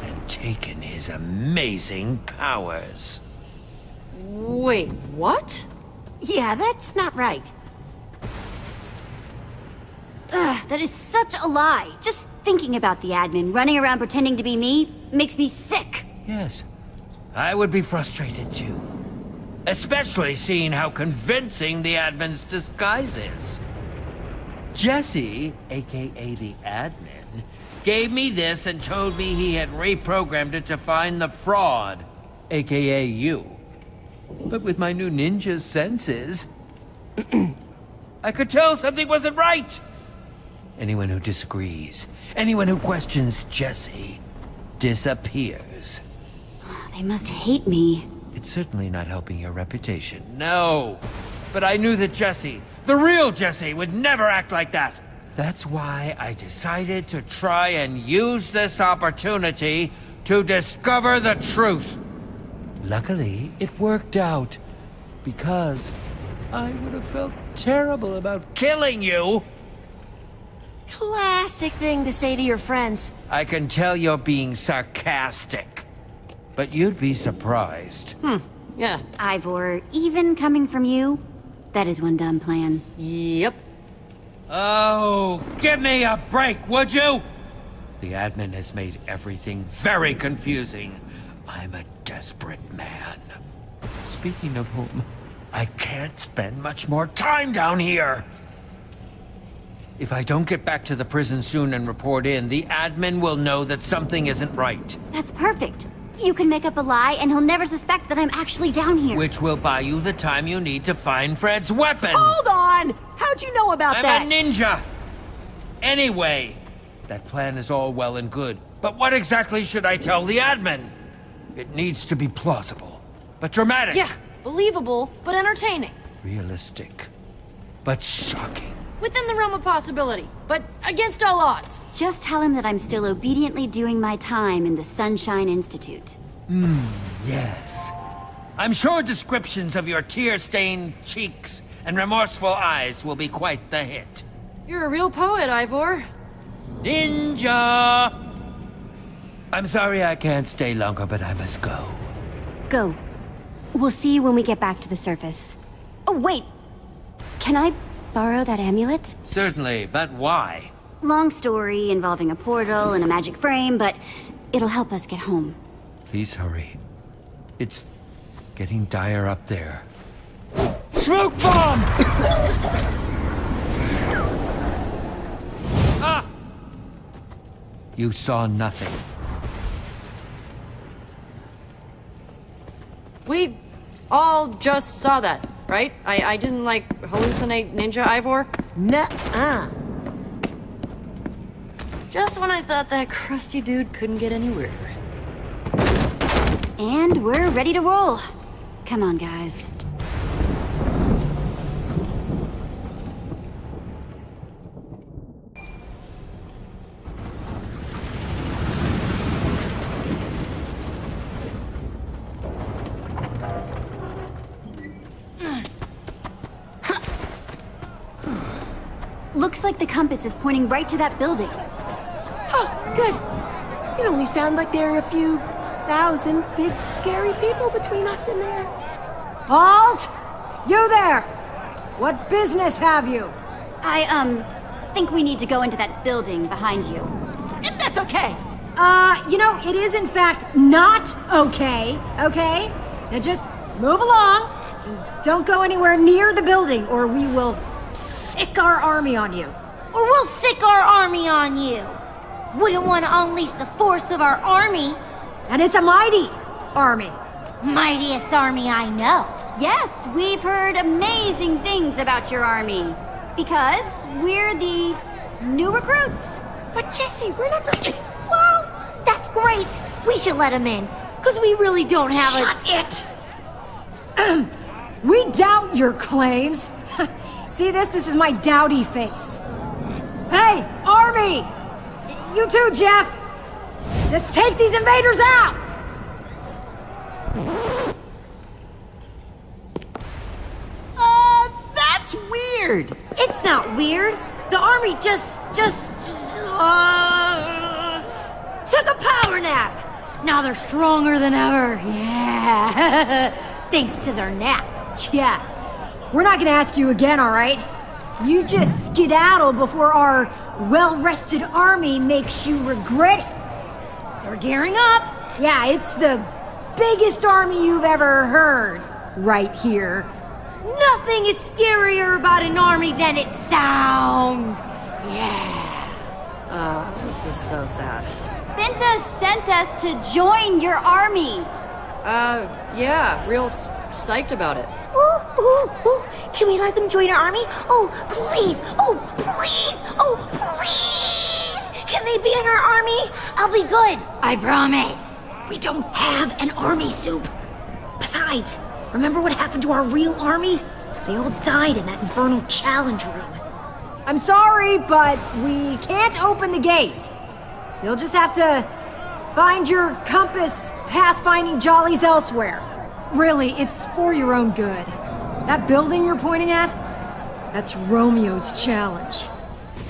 Speaker 10: and taken his amazing powers.
Speaker 6: Wait, what?
Speaker 2: Yeah, that's not right.
Speaker 1: Ugh, that is such a lie. Just thinking about the admin running around pretending to be me makes me sick.
Speaker 10: Yes, I would be frustrated too. Especially seeing how convincing the Admin's disguise is. Jesse, aka the Admin, gave me this and told me he had reprogrammed it to find the fraud, aka you. But with my new ninja senses, I could tell something wasn't right. Anyone who disagrees, anyone who questions Jesse, disappears.
Speaker 1: They must hate me.
Speaker 10: It's certainly not helping your reputation. No! But I knew that Jesse, the real Jesse, would never act like that. That's why I decided to try and use this opportunity to discover the truth. Luckily, it worked out. Because I would have felt terrible about killing you.
Speaker 2: Classic thing to say to your friends.
Speaker 10: I can tell you're being sarcastic. But you'd be surprised.
Speaker 6: Yeah.
Speaker 1: Ivor, even coming from you, that is one dumb plan.
Speaker 6: Yep.
Speaker 10: Oh, give me a break, would you? The Admin has made everything very confusing. I'm a desperate man. Speaking of whom, I can't spend much more time down here. If I don't get back to the prison soon and report in, the Admin will know that something isn't right.
Speaker 1: That's perfect. You can make up a lie and he'll never suspect that I'm actually down here.
Speaker 10: Which will buy you the time you need to find Fred's weapon.
Speaker 2: Hold on! How'd you know about that?
Speaker 10: I'm a ninja! Anyway, that plan is all well and good, but what exactly should I tell the Admin? It needs to be plausible, but dramatic.
Speaker 6: Yeah, believable, but entertaining.
Speaker 10: Realistic, but shocking.
Speaker 6: Within the realm of possibility, but against all odds.
Speaker 1: Just tell him that I'm still obediently doing my time in the Sunshine Institute.
Speaker 10: Yes. I'm sure descriptions of your tear-stained cheeks and remorseful eyes will be quite the hit.
Speaker 6: You're a real poet, Ivor.
Speaker 10: Ninja! I'm sorry I can't stay longer, but I must go.
Speaker 1: Go. We'll see you when we get back to the surface. Oh, wait! Can I borrow that amulet?
Speaker 10: Certainly, but why?
Speaker 1: Long story involving a portal and a magic frame, but it'll help us get home.
Speaker 10: Please hurry. It's getting dire up there. Smoke bomb! Ah! You saw nothing.
Speaker 6: We all just saw that, right? I didn't, like, hallucinate Ninja Ivor?
Speaker 2: Nuh-uh.
Speaker 6: Just when I thought that crusty dude couldn't get any weirder.
Speaker 1: And we're ready to roll. Come on, guys. Looks like the compass is pointing right to that building.
Speaker 2: Oh, good. It only sounds like there are a few thousand big, scary people between us and there.
Speaker 13: Halt! You there! What business have you?
Speaker 1: I think we need to go into that building behind you.
Speaker 2: If that's okay.
Speaker 13: You know, it is in fact not okay, okay? Now just move along. Don't go anywhere near the building or we will sick our army on you.
Speaker 7: Or we'll sick our army on you. Wouldn't want to unleash the force of our army.
Speaker 13: And it's a mighty army.
Speaker 7: Mightiest army I know.
Speaker 1: Yes, we've heard amazing things about your army. Because we're the new recruits.
Speaker 7: But Jesse, we're not really... Well, that's great. We should let him in. Because we really don't have
Speaker 13: Shut it! We doubt your claims. See this? This is my dowdy face. Hey, army! You too, Jeff! Let's take these invaders out!
Speaker 2: That's weird.
Speaker 7: It's not weird. The army just took a power nap. Now they're stronger than ever. Yeah. Thanks to their nap.
Speaker 13: Yeah. We're not gonna ask you again, alright? You just skedaddle before our well-rested army makes you regret it. They're gearing up. Yeah, it's the biggest army you've ever heard. Right here.
Speaker 7: Nothing is scarier about an army than its sound. Yeah.
Speaker 6: This is so sad.
Speaker 1: Binta sent us to join your army.
Speaker 6: Yeah, real psyched about it.
Speaker 7: Ooh, ooh, ooh. Can we let them join our army? Oh, please. Oh, please. Oh, please. Can they be in our army? I'll be good. I promise.
Speaker 13: We don't have an army, Soup. Besides, remember what happened to our real army? They all died in that infernal challenge room. I'm sorry, but we can't open the gate. You'll just have to find your compass pathfinding jollies elsewhere. Really, it's for your own good. That building you're pointing at? That's Romeo's challenge.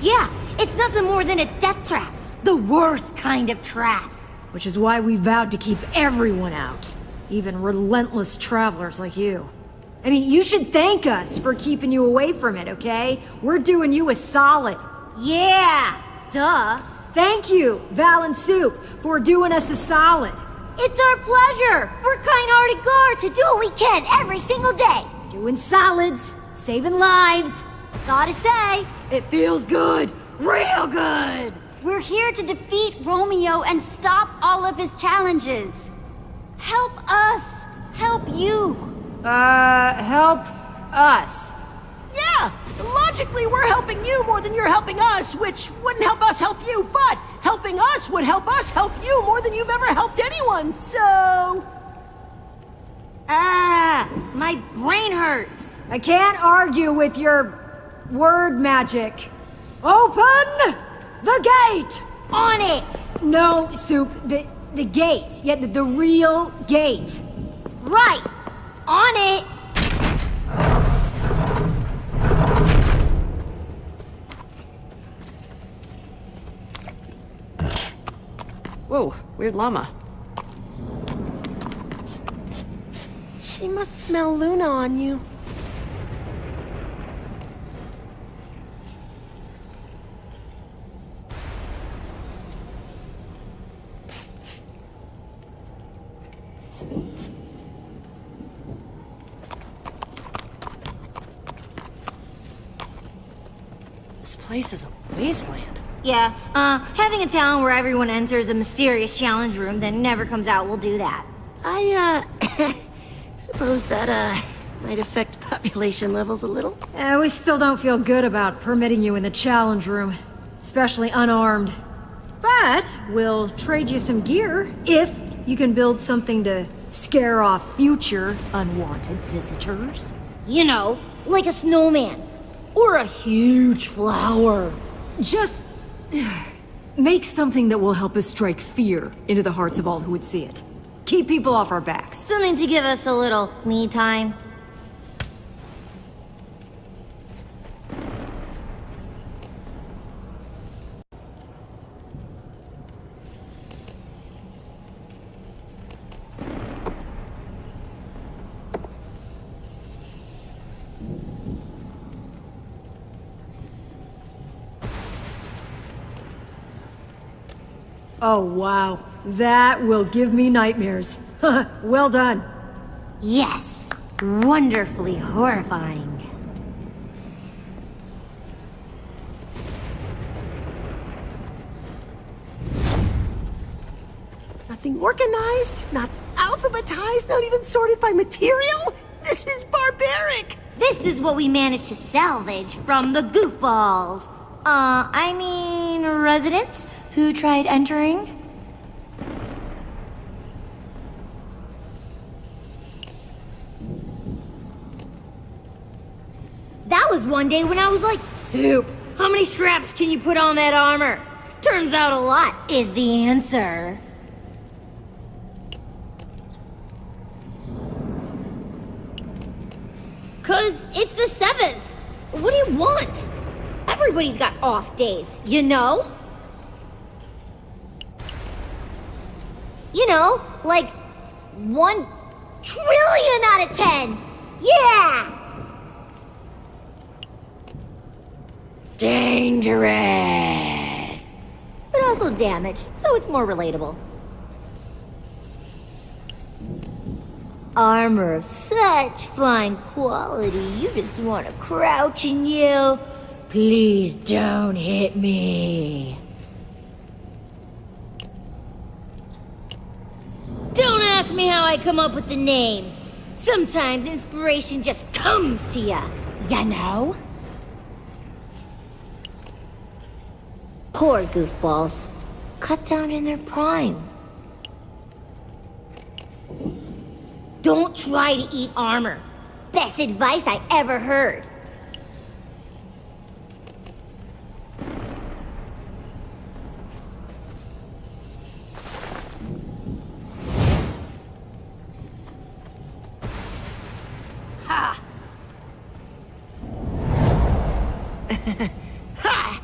Speaker 7: Yeah, it's nothing more than a death trap. The worst kind of trap.
Speaker 13: Which is why we vowed to keep everyone out. Even relentless travelers like you. I mean, you should thank us for keeping you away from it, okay? We're doing you a solid.
Speaker 7: Yeah, duh.
Speaker 13: Thank you, Val and Soup, for doing us a solid.
Speaker 7: It's our pleasure. We're kind-hearted guards who do what we can every single day.
Speaker 13: Doing solids, saving lives.
Speaker 7: Gotta say, it feels good. Real good.
Speaker 1: We're here to defeat Romeo and stop all of his challenges. Help us. Help you.
Speaker 13: Help us.
Speaker 2: Yeah, logically we're helping you more than you're helping us, which wouldn't help us help you, but helping us would help us help you more than you've ever helped anyone, so...
Speaker 7: My brain hurts.
Speaker 13: I can't argue with your word magic. Open the gate!
Speaker 7: On it!
Speaker 13: No, Soup, the gate. Yeah, the real gate.
Speaker 7: Right. On it!
Speaker 6: Whoa, weird llama.
Speaker 2: She must smell Luna on you.
Speaker 6: This place is a wasteland.
Speaker 13: Yeah, having a town where everyone enters a mysterious challenge room then never comes out will do that.
Speaker 2: I, suppose that, might affect population levels a little.
Speaker 13: We still don't feel good about permitting you in the challenge room, especially unarmed. But we'll trade you some gear if you can build something to scare off future unwanted visitors.
Speaker 7: You know, like a snowman. Or a huge flower.
Speaker 5: Just make something that will help us strike fear into the hearts of all who would see it. Keep people off our backs.
Speaker 7: Something to give us a little me time.
Speaker 5: Oh, wow. That will give me nightmares. Well done.
Speaker 7: Yes, wonderfully horrifying.
Speaker 2: Nothing organized, not alphabetized, not even sorted by material? This is barbaric!
Speaker 7: This is what we managed to salvage from the goofballs. I mean, residents who tried entering. That was one day when I was like, Soup, how many straps can you put on that armor? Turns out a lot is the answer. Cause it's the 7th. What do you want? Everybody's got off days, you know? You know, like 1 trillion out of 10. Yeah! Dangerous. But also damaged, so it's more relatable. Armor of such fine quality, you just want to crouch and yell, "Please don't hit me." Don't ask me how I come up with the names. Sometimes inspiration just comes to ya, you know? Poor goofballs. Cut down in their prime. Don't try to eat armor. Best advice I ever heard. Ha! Ha!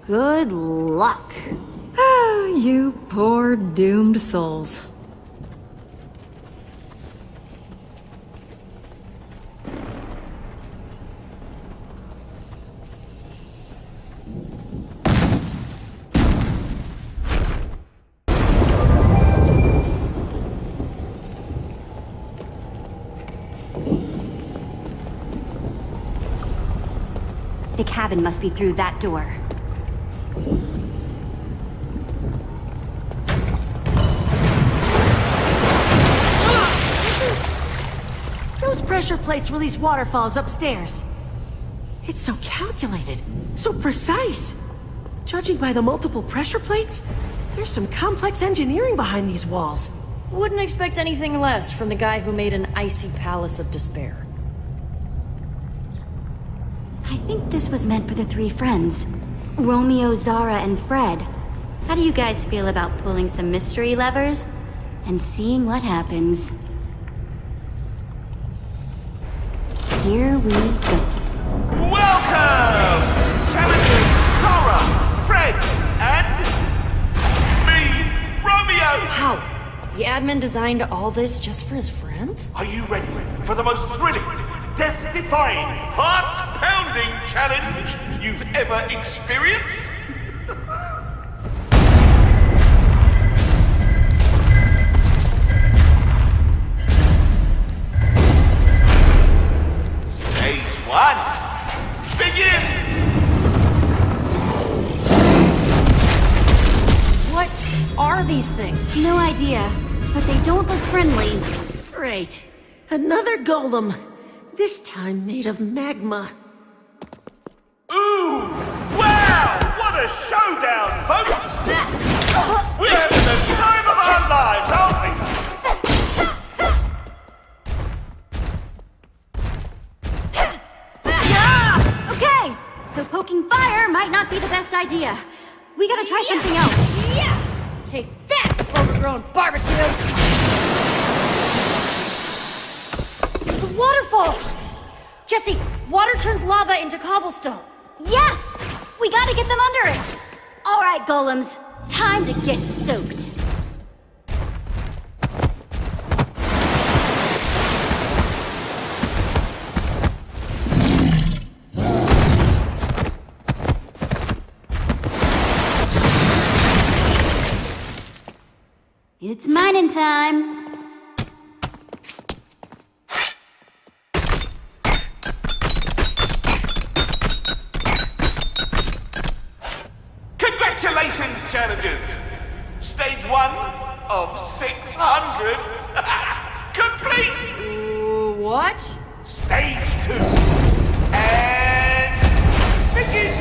Speaker 7: Good luck.
Speaker 5: Ah, you poor doomed souls.
Speaker 1: The cabin must be through that door.
Speaker 2: Those pressure plates release waterfalls upstairs. It's so calculated, so precise. Judging by the multiple pressure plates, there's some complex engineering behind these walls.
Speaker 6: Wouldn't expect anything less from the guy who made an icy palace of despair.
Speaker 1: I think this was meant for the three friends. Romeo, Zara, and Fred. How do you guys feel about pulling some mystery levers and seeing what happens? Here we go.
Speaker 14: Welcome! Challengers Zara, Fred, and me, Romeo!
Speaker 6: How? The admin designed all this just for his friends?
Speaker 14: Are you ready for the most thrilling, death-defying, heart-pounding challenge you've ever experienced? Stage 1. Begin!
Speaker 6: What are these things?
Speaker 1: No idea, but they don't look friendly.
Speaker 2: Great. Another golem. This time made of magma.
Speaker 14: Ooh! Wow! What a showdown, folks! We're having the time of our lives, aren't we?
Speaker 1: Okay, so poking fire might not be the best idea. We gotta try something else.
Speaker 6: Yeah! Take that, overgrown barbecue! The waterfalls! Jesse, water turns lava into cobblestone.
Speaker 1: Yes! We gotta get them under it! Alright, golems, time to get soaked. It's mining time.
Speaker 14: Congratulations, challengers! Stage 1 of 600 complete!
Speaker 6: What?
Speaker 14: Stage 2 and begin!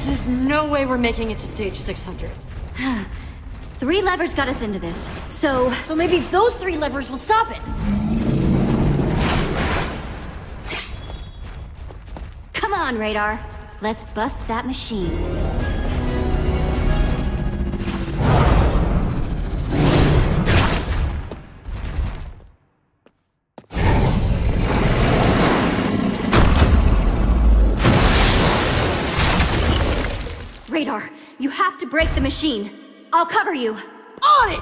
Speaker 6: There's no way we're making it to stage 600.
Speaker 1: 3 levers got us into this, so...
Speaker 6: So maybe those 3 levers will stop it.
Speaker 1: Come on, Radar. Let's bust that machine. Radar, you have to break the machine. I'll cover you.
Speaker 6: On it!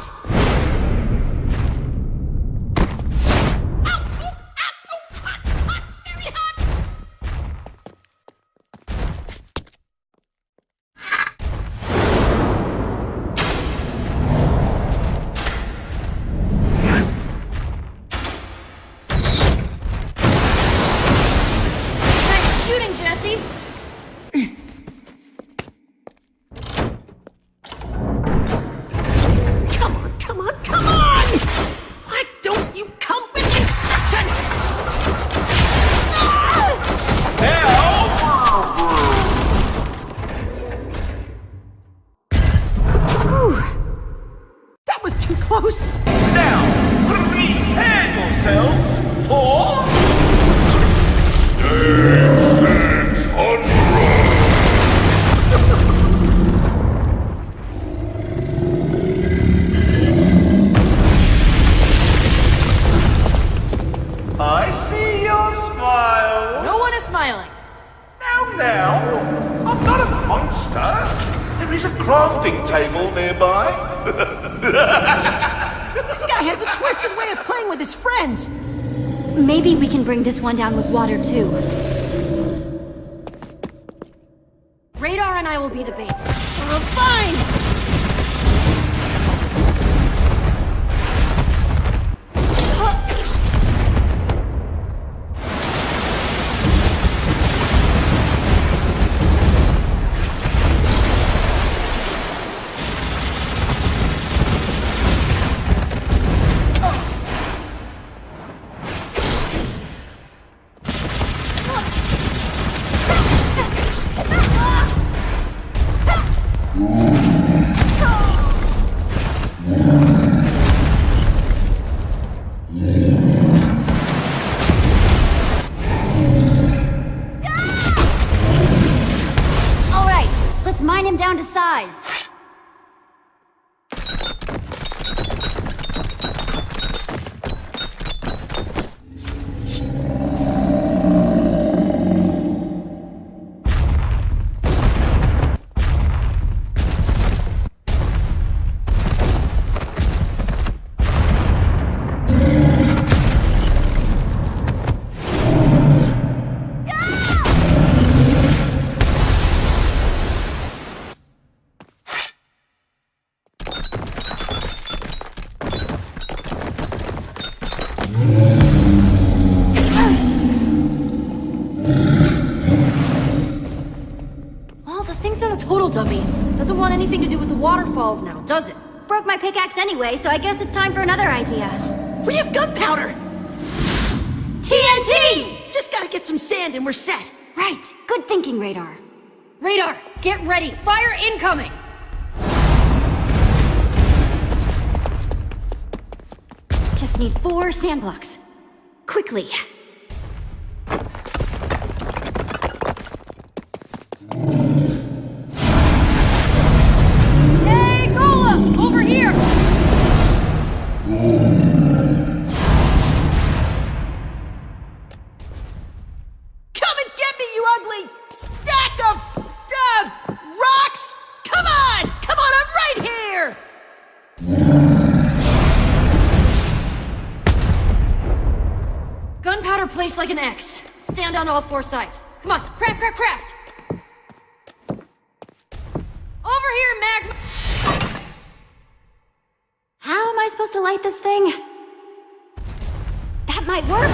Speaker 6: Nice shooting, Jesse!
Speaker 2: Come on! Why don't you come with instructions? Whew. That was too close.
Speaker 14: Now, prepare yourselves for... Stage 600! I see your smile.
Speaker 6: No one is smiling.
Speaker 14: Now, I'm not a monster. There is a crafting table nearby.
Speaker 2: This guy has a twisted way of playing with his friends.
Speaker 1: Maybe we can bring this one down with water, too.
Speaker 6: Radar and I will be the bait.
Speaker 2: Fine!
Speaker 1: down to size.
Speaker 6: Well, the thing's not a total dummy. Doesn't want anything to do with the waterfalls now, does it?
Speaker 1: Broke my pickaxe anyway, so I guess it's time for another idea.
Speaker 2: We have gunpowder! TNT! Just gotta get some sand and we're set.
Speaker 1: Right. Good thinking, Radar.
Speaker 6: Radar, get ready. Fire incoming!
Speaker 1: Just need 4 sand blocks. Quickly.
Speaker 6: Hey, Golem! Over here!
Speaker 2: Come and get me, you ugly stack of rocks! Come on! Come on, I'm right here!
Speaker 6: Gunpowder placed like an X. Sand on all 4 sides. Come on, craft, craft, craft! Over here, magma!
Speaker 1: How am I supposed to light this thing? That might work.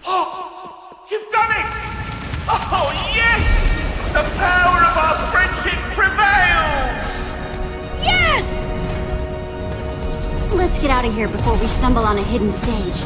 Speaker 14: Oh, you've done it! Oh, yes! The power of our friendship prevails!
Speaker 6: Yes!
Speaker 1: Let's get out of here before we stumble on a hidden stage.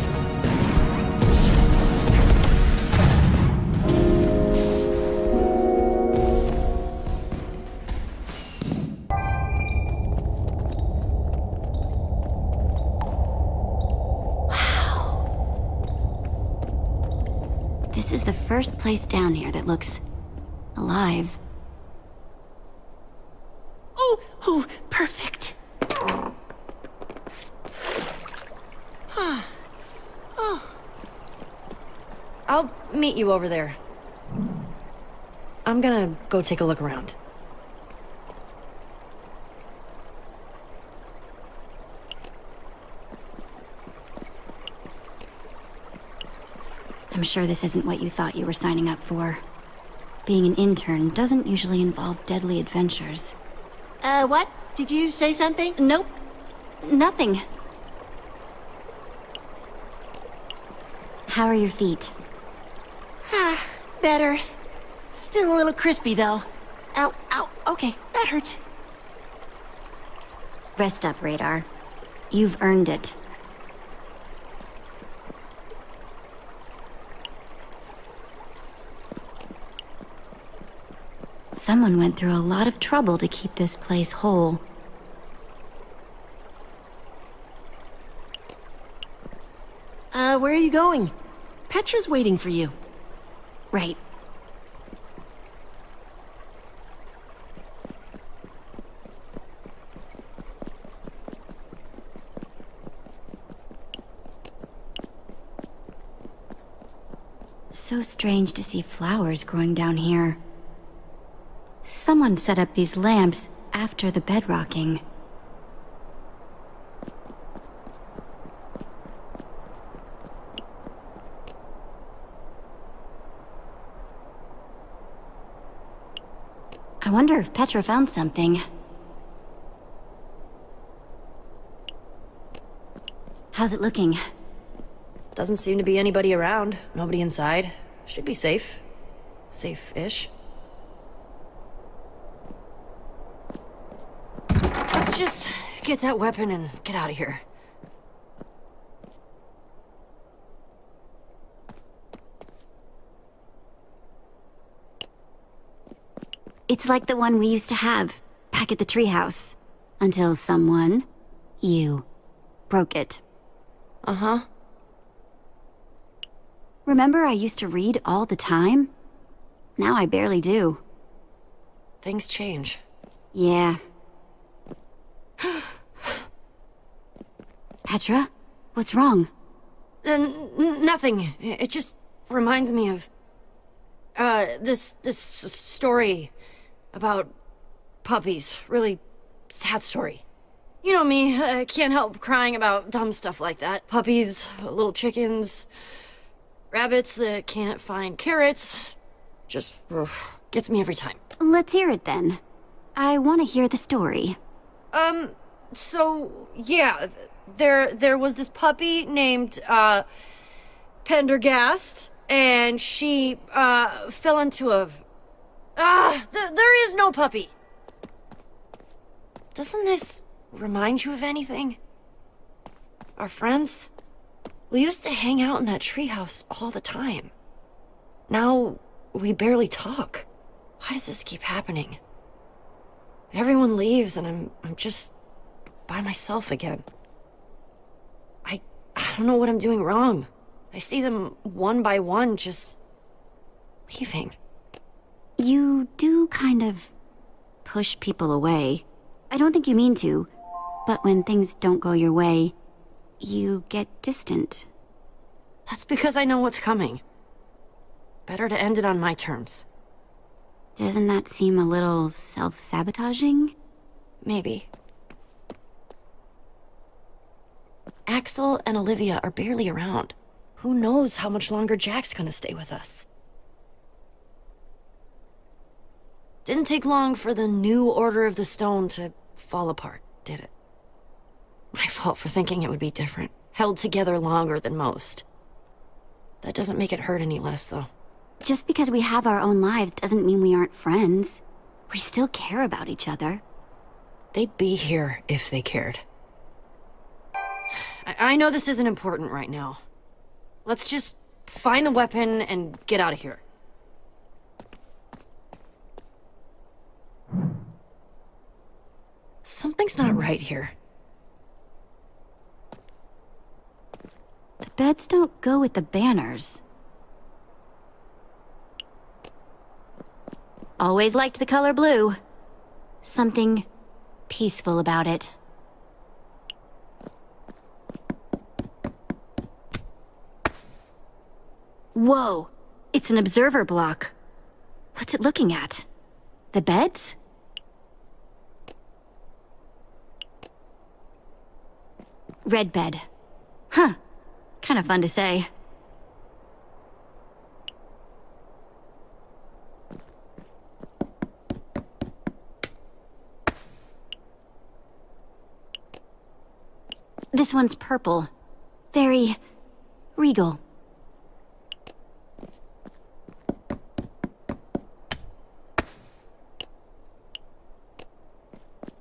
Speaker 1: This is the first place down here that looks alive.
Speaker 2: Oh, perfect.
Speaker 6: I'll meet you over there. I'm gonna go take a look around.
Speaker 1: I'm sure this isn't what you thought you were signing up for. Being an intern doesn't usually involve deadly adventures.
Speaker 2: What? Did you say something?
Speaker 1: Nope. Nothing. How are your feet?
Speaker 2: Better. Still a little crispy, though. Ow, ow, okay, that hurts.
Speaker 1: Rest up, Radar. You've earned it. Someone went through a lot of trouble to keep this place whole.
Speaker 2: Where are you going? Petra's waiting for you.
Speaker 1: Right. So strange to see flowers growing down here. Someone set up these lamps after the bedrocking. I wonder if Petra found something. How's it looking?
Speaker 6: Doesn't seem to be anybody around. Nobody inside. Should be safe. Safe-ish. Let's just get that weapon and get out of here.
Speaker 1: It's like the one we used to have, back at the treehouse. Until someone You broke it.
Speaker 6: Uh-huh.
Speaker 1: Remember I used to read all the time? Now I barely do.
Speaker 6: Things change.
Speaker 1: Yeah. Petra? What's wrong?
Speaker 6: Nothing. It just reminds me of... this story about puppies. Really sad story. You know me, I can't help crying about dumb stuff like that. Puppies, little chickens, rabbits that can't find carrots. Just gets me every time.
Speaker 1: Let's hear it then. I want to hear the story.
Speaker 6: So, yeah, there was this puppy named, Pendergast, and she, fell into a... there is no puppy! Doesn't this remind you of anything? Our friends? We used to hang out in that treehouse all the time. Now, we barely talk. Why does this keep happening? Everyone leaves and I'm just by myself again. I don't know what I'm doing wrong. I see them one by one just leaving.
Speaker 1: You do kind of push people away. I don't think you mean to, but when things don't go your way, you get distant.
Speaker 6: That's because I know what's coming. Better to end it on my terms.
Speaker 1: Doesn't that seem a little self-sabotaging?
Speaker 6: Maybe. Axel and Olivia are barely around. Who knows how much longer Jack's gonna stay with us? Didn't take long for the new Order of the Stone to fall apart, did it? My fault for thinking it would be different. Held together longer than most. That doesn't make it hurt any less, though.
Speaker 1: Just because we have our own lives doesn't mean we aren't friends. We still care about each other.
Speaker 6: They'd be here if they cared. I know this isn't important right now. Let's just find the weapon and get out of here. Something's not right here.
Speaker 1: The beds don't go with the banners. Always liked the color blue. Something peaceful about it. Whoa! It's an observer block. What's it looking at? The beds? Red bed. Huh. Kind of fun to say. This one's purple. Very regal.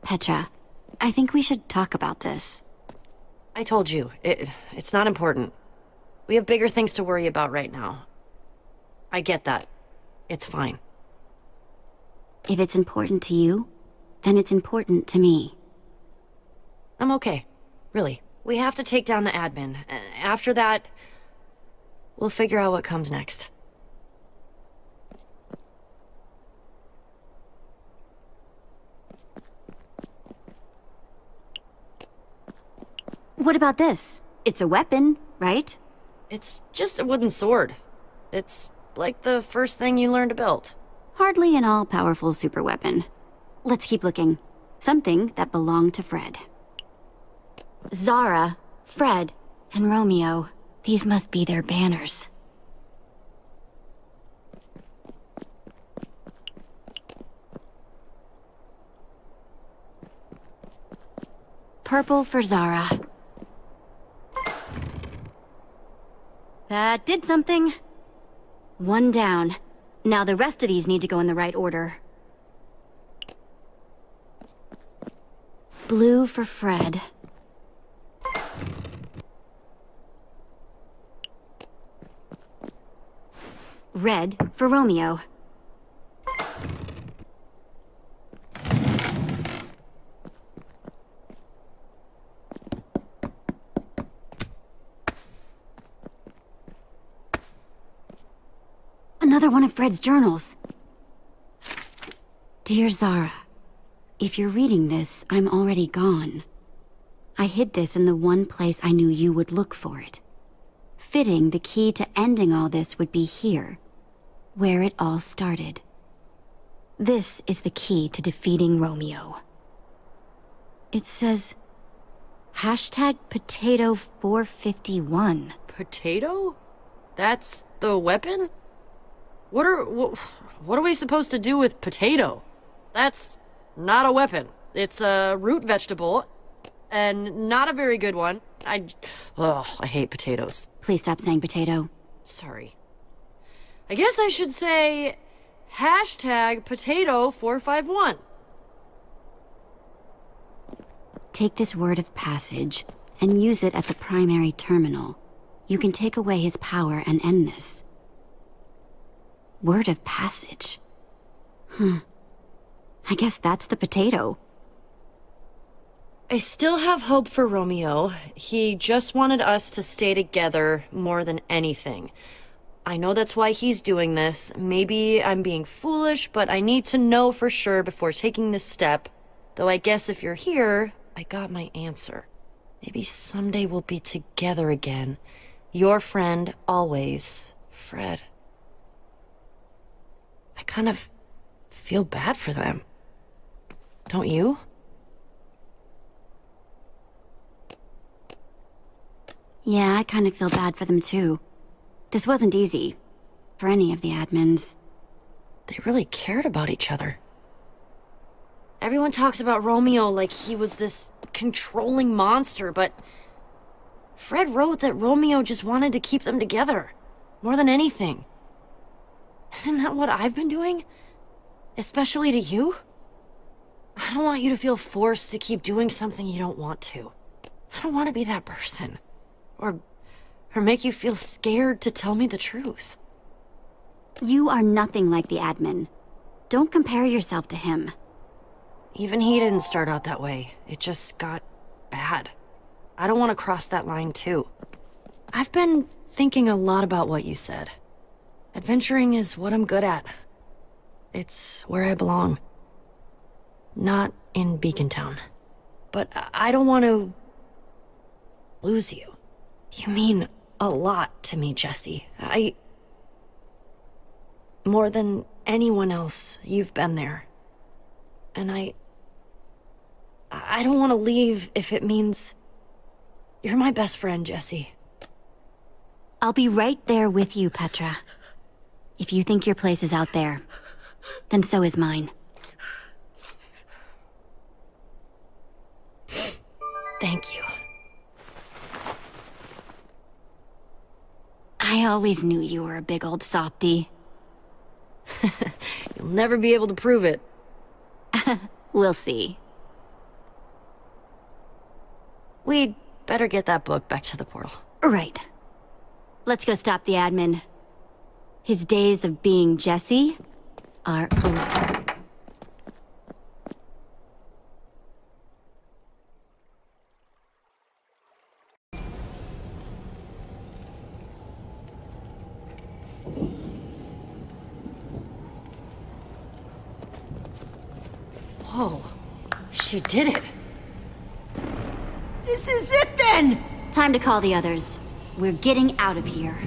Speaker 1: Petra, I think we should talk about this.
Speaker 6: I told you, it's not important. We have bigger things to worry about right now. I get that. It's fine.
Speaker 1: If it's important to you, then it's important to me.
Speaker 6: I'm okay. Really. We have to take down the admin. After that, we'll figure out what comes next.
Speaker 1: What about this? It's a weapon, right?
Speaker 6: It's just a wooden sword. It's like the first thing you learn to build.
Speaker 1: Hardly an all-powerful superweapon. Let's keep looking. Something that belonged to Fred. Zara, Fred, and Romeo. These must be their banners. Purple for Zara. That did something. One down. Now the rest of these need to go in the right order. Blue for Fred. Red for Romeo. another one of Fred's journals. Dear Zara, if you're reading this, I'm already gone. I hid this in the one place I knew you would look for it. Fitting, the key to ending all this would be here, where it all started. This is the key to defeating Romeo. It says, #Potato451.
Speaker 6: Potato? That's the weapon? What are we supposed to do with potato? That's not a weapon. It's a root vegetable, and not a very good one. I hate potatoes.
Speaker 1: Please stop saying potato.
Speaker 6: Sorry. I guess I should say #Potato451.
Speaker 1: Take this word of passage and use it at the primary terminal. You can take away his power and end this. Word of passage. I guess that's the potato.
Speaker 6: I still have hope for Romeo. He just wanted us to stay together more than anything. I know that's why he's doing this. Maybe I'm being foolish, but I need to know for sure before taking this step. Though I guess if you're here, I got my answer. Maybe someday we'll be together again. Your friend, always, Fred. I kind of feel bad for them. Don't you?
Speaker 1: Yeah, I kind of feel bad for them too. This wasn't easy. For any of the admins.
Speaker 6: They really cared about each other. Everyone talks about Romeo like he was this controlling monster, but Fred wrote that Romeo just wanted to keep them together, more than anything. Isn't that what I've been doing? Especially to you? I don't want you to feel forced to keep doing something you don't want to. I don't want to be that person. Or make you feel scared to tell me the truth.
Speaker 1: You are nothing like the admin. Don't compare yourself to him.
Speaker 6: Even he didn't start out that way. It just got bad. I don't want to cross that line too. I've been thinking a lot about what you said. Adventuring is what I'm good at. It's where I belong. Not in Beacon Town. But I don't want to lose you. You mean a lot to me, Jesse. More than anyone else, you've been there. And I don't want to leave if it means you're my best friend, Jesse.
Speaker 1: I'll be right there with you, Petra. If you think your place is out there, then so is mine.
Speaker 6: Thank you.
Speaker 1: I always knew you were a big old softie.
Speaker 6: You'll never be able to prove it.
Speaker 1: We'll see.
Speaker 6: We'd better get that book back to the portal.
Speaker 1: Right. Let's go stop the admin. His days of being Jesse are over.
Speaker 6: Whoa. She did it.
Speaker 2: This is it then!
Speaker 1: Time to call the others. We're getting out of here.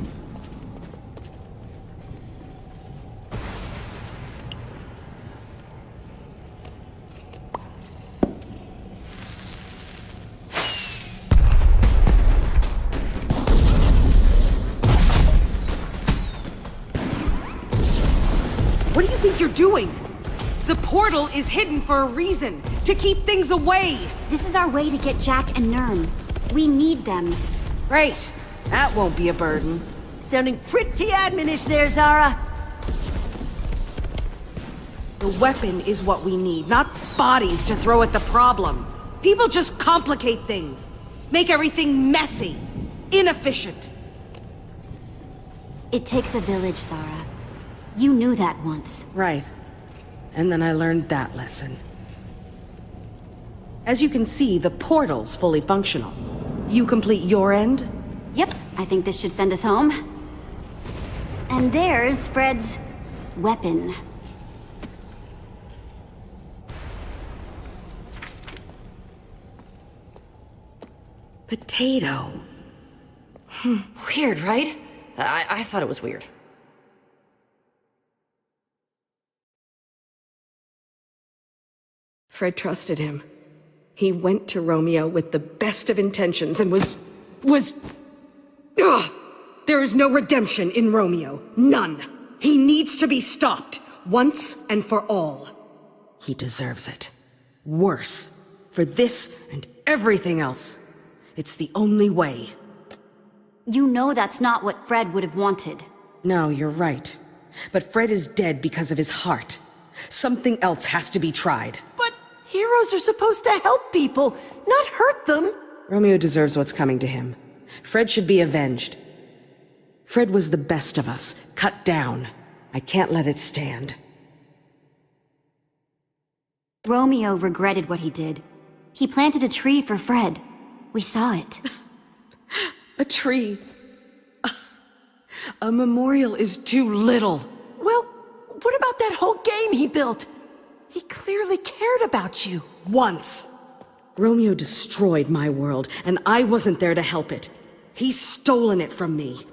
Speaker 5: What do you think you're doing? The portal is hidden for a reason, to keep things away.
Speaker 1: This is our way to get Jack and Nern. We need them.
Speaker 5: Right. That won't be a burden.
Speaker 2: Sounding pretty adminish there, Zara.
Speaker 5: The weapon is what we need, not bodies to throw at the problem. People just complicate things. Make everything messy. Inefficient.
Speaker 1: It takes a village, Zara. You knew that once.
Speaker 5: Right. And then I learned that lesson. As you can see, the portal's fully functional. You complete your end?
Speaker 1: Yep, I think this should send us home. And there's Fred's weapon.
Speaker 5: Potato.
Speaker 6: Weird, right? I thought it was weird.
Speaker 5: Fred trusted him. He went to Romeo with the best of intentions and was... Ugh! There is no redemption in Romeo. None. He needs to be stopped, once and for all. He deserves it. Worse. For this and everything else. It's the only way.
Speaker 1: You know that's not what Fred would have wanted.
Speaker 5: No, you're right. But Fred is dead because of his heart. Something else has to be tried.
Speaker 2: But heroes are supposed to help people, not hurt them.
Speaker 5: Romeo deserves what's coming to him. Fred should be avenged. Fred was the best of us, cut down. I can't let it stand.
Speaker 1: Romeo regretted what he did. He planted a tree for Fred. We saw it.
Speaker 5: A tree. A memorial is too little.
Speaker 2: Well, what about that whole game he built? He clearly cared about you.
Speaker 5: Once. Romeo destroyed my world, and I wasn't there to help it. He's stolen it from me.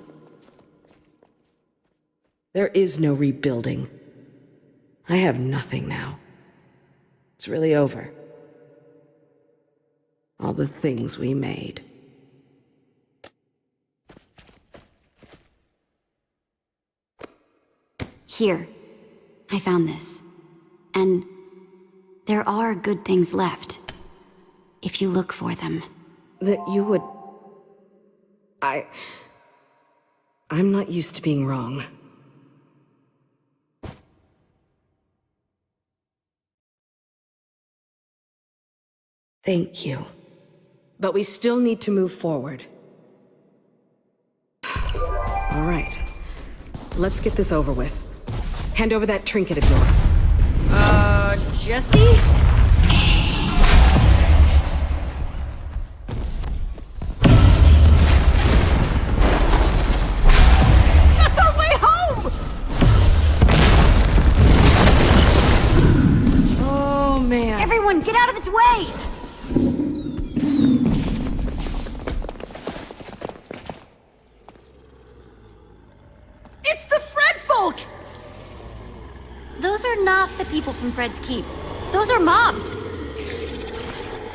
Speaker 5: There is no rebuilding. I have nothing now. It's really over. All the things we made.
Speaker 1: Here. I found this. And there are good things left. If you look for them.
Speaker 5: That you would... I'm not used to being wrong. Thank you. But we still need to move forward. All right. Let's get this over with. Hand over that trinket of yours.
Speaker 6: Jesse?
Speaker 2: That's our way home!
Speaker 6: Oh, man.
Speaker 1: Everyone, get out of its way!
Speaker 2: It's the Fred folk!
Speaker 1: Those are not the people from Fred's Keep. Those are mobs!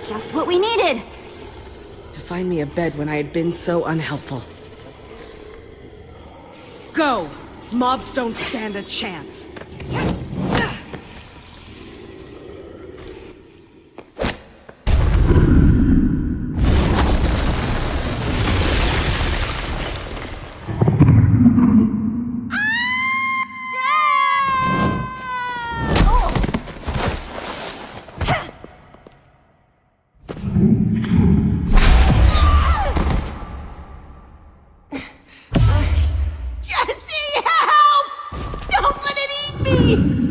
Speaker 1: Just what we needed!
Speaker 5: To find me a bed when I had been so unhelpful. Go! Mobs don't stand a chance.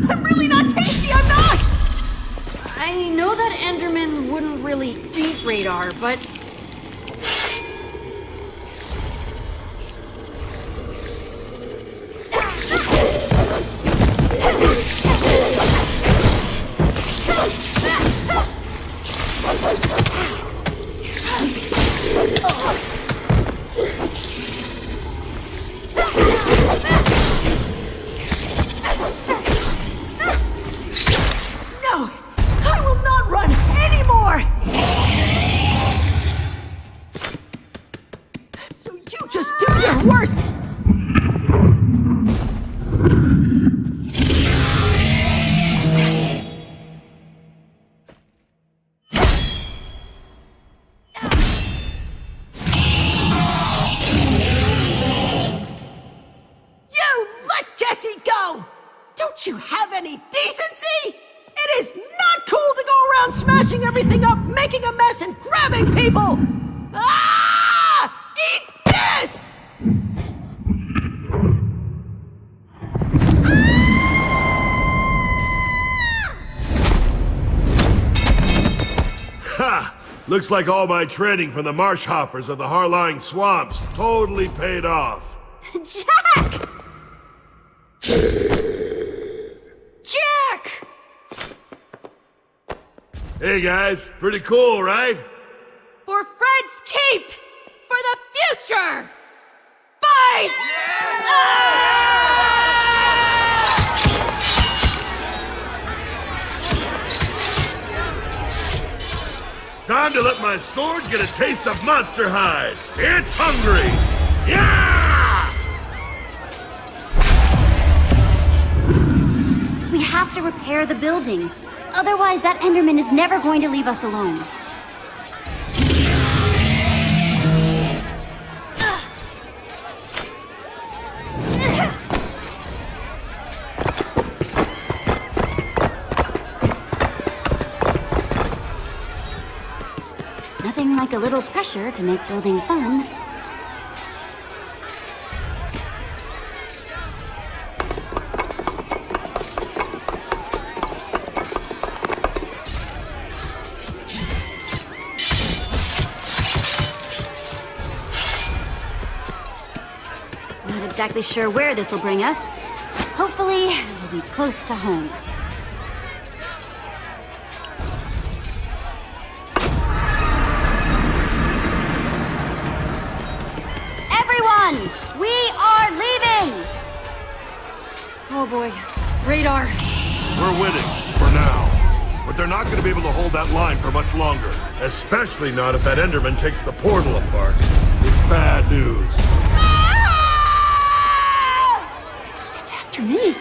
Speaker 2: I'm really not tasty, I'm not!
Speaker 6: I know that Endermen wouldn't really eat radar, but...
Speaker 2: No! I will not run anymore! So you just do your worst! You let Jesse go! Don't you have any decency? It is not cool to go around smashing everything up, making a mess, and grabbing people! Ah! Eat this!
Speaker 3: Ha! Looks like all my training from the marsh hoppers of the Harlying swamps totally paid off.
Speaker 1: Jack!
Speaker 3: Hey guys, pretty cool, right?
Speaker 8: For Fred's keep! For the future! Fight!
Speaker 3: Time to let my sword get a taste of Monster Hide. It's hungry! Yeah!
Speaker 1: We have to repair the building. Otherwise, that Enderman is never going to leave us alone. Nothing like a little pressure to make building fun. Not exactly sure where this will bring us. Hopefully, we'll be close to home. Everyone! We are leaving!
Speaker 6: Oh boy. Radar.
Speaker 3: We're winning, for now. But they're not going to be able to hold that line for much longer. Especially not if that Enderman takes the portal apart. It's bad news.
Speaker 6: It's after me.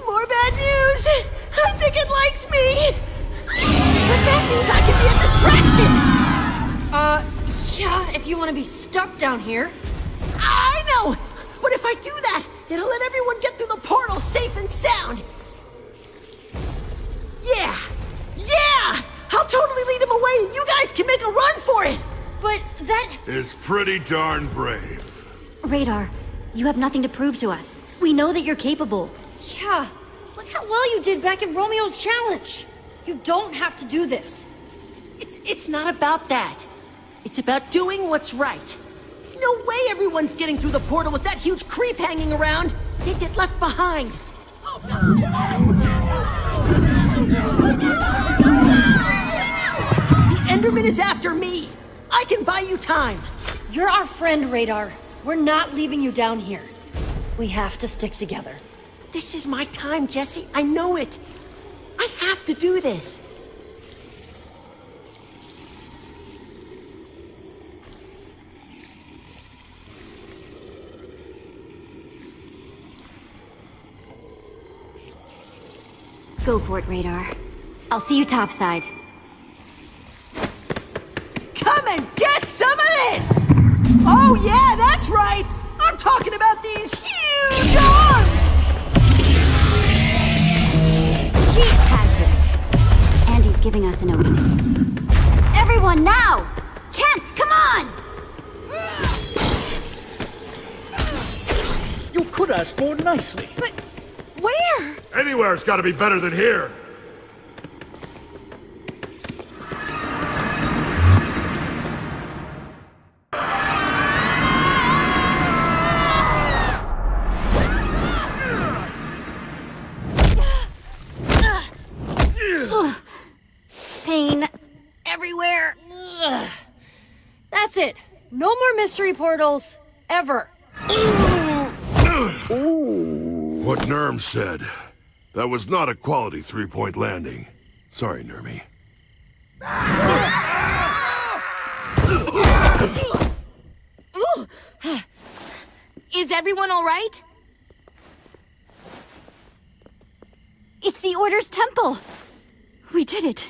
Speaker 2: More bad news! I think it likes me! But that means I can be a distraction!
Speaker 6: Yeah, if you want to be stuck down here.
Speaker 2: I know! But if I do that, it'll let everyone get through the portal safe and sound! Yeah! Yeah! I'll totally lead them away and you guys can make a run for it!
Speaker 6: But that...
Speaker 3: Is pretty darn brave.
Speaker 1: Radar, you have nothing to prove to us. We know that you're capable.
Speaker 6: Yeah, look how well you did back in Romeo's challenge. You don't have to do this.
Speaker 2: It's not about that. It's about doing what's right. No way everyone's getting through the portal with that huge creep hanging around. They'd get left behind. The Enderman is after me. I can buy you time.
Speaker 6: You're our friend, Radar. We're not leaving you down here. We have to stick together.
Speaker 2: This is my time, Jesse. I know it. I have to do this.
Speaker 1: Go for it, Radar. I'll see you topside.
Speaker 2: Come and get some of this! Oh yeah, that's right! I'm talking about these huge arms!
Speaker 1: He has this. And he's giving us an opening. Everyone now! Kent, come on!
Speaker 9: You could ask more nicely.
Speaker 6: But where?
Speaker 3: Anywhere's got to be better than here.
Speaker 1: Pain everywhere.
Speaker 6: That's it. No more mystery portals. Ever.
Speaker 3: What Nerm said. That was not a quality three-point landing. Sorry, Nermy.
Speaker 8: Is everyone all right?
Speaker 1: It's the Order's temple. We did it.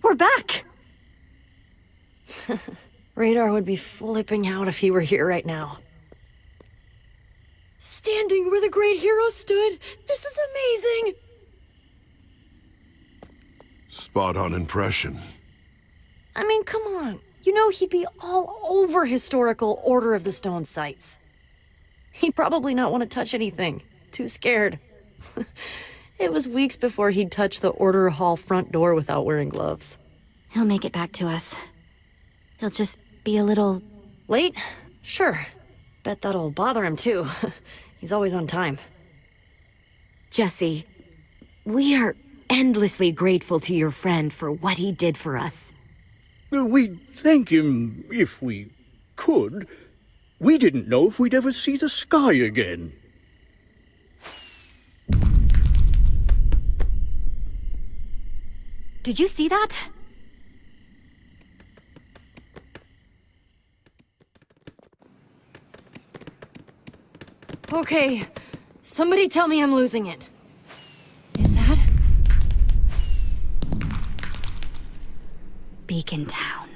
Speaker 1: We're back.
Speaker 6: Radar would be flipping out if he were here right now. Standing where the great hero stood. This is amazing.
Speaker 3: Spot on impression.
Speaker 6: I mean, come on. You know he'd be all over historical Order of the Stone sites. He'd probably not want to touch anything. Too scared. It was weeks before he'd touch the Order Hall front door without wearing gloves.
Speaker 1: He'll make it back to us. He'll just be a little...
Speaker 6: Late? Sure. Bet that'll bother him too. He's always on time.
Speaker 8: Jesse, we are endlessly grateful to your friend for what he did for us.
Speaker 9: We'd thank him if we could. We didn't know if we'd ever see the sky again.
Speaker 1: Did you see that?
Speaker 6: Okay, somebody tell me I'm losing it. Is that?
Speaker 1: Beacon Town.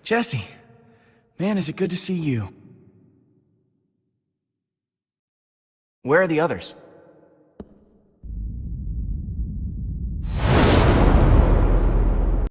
Speaker 15: Jesse, man, is it good to see you. Where are the others?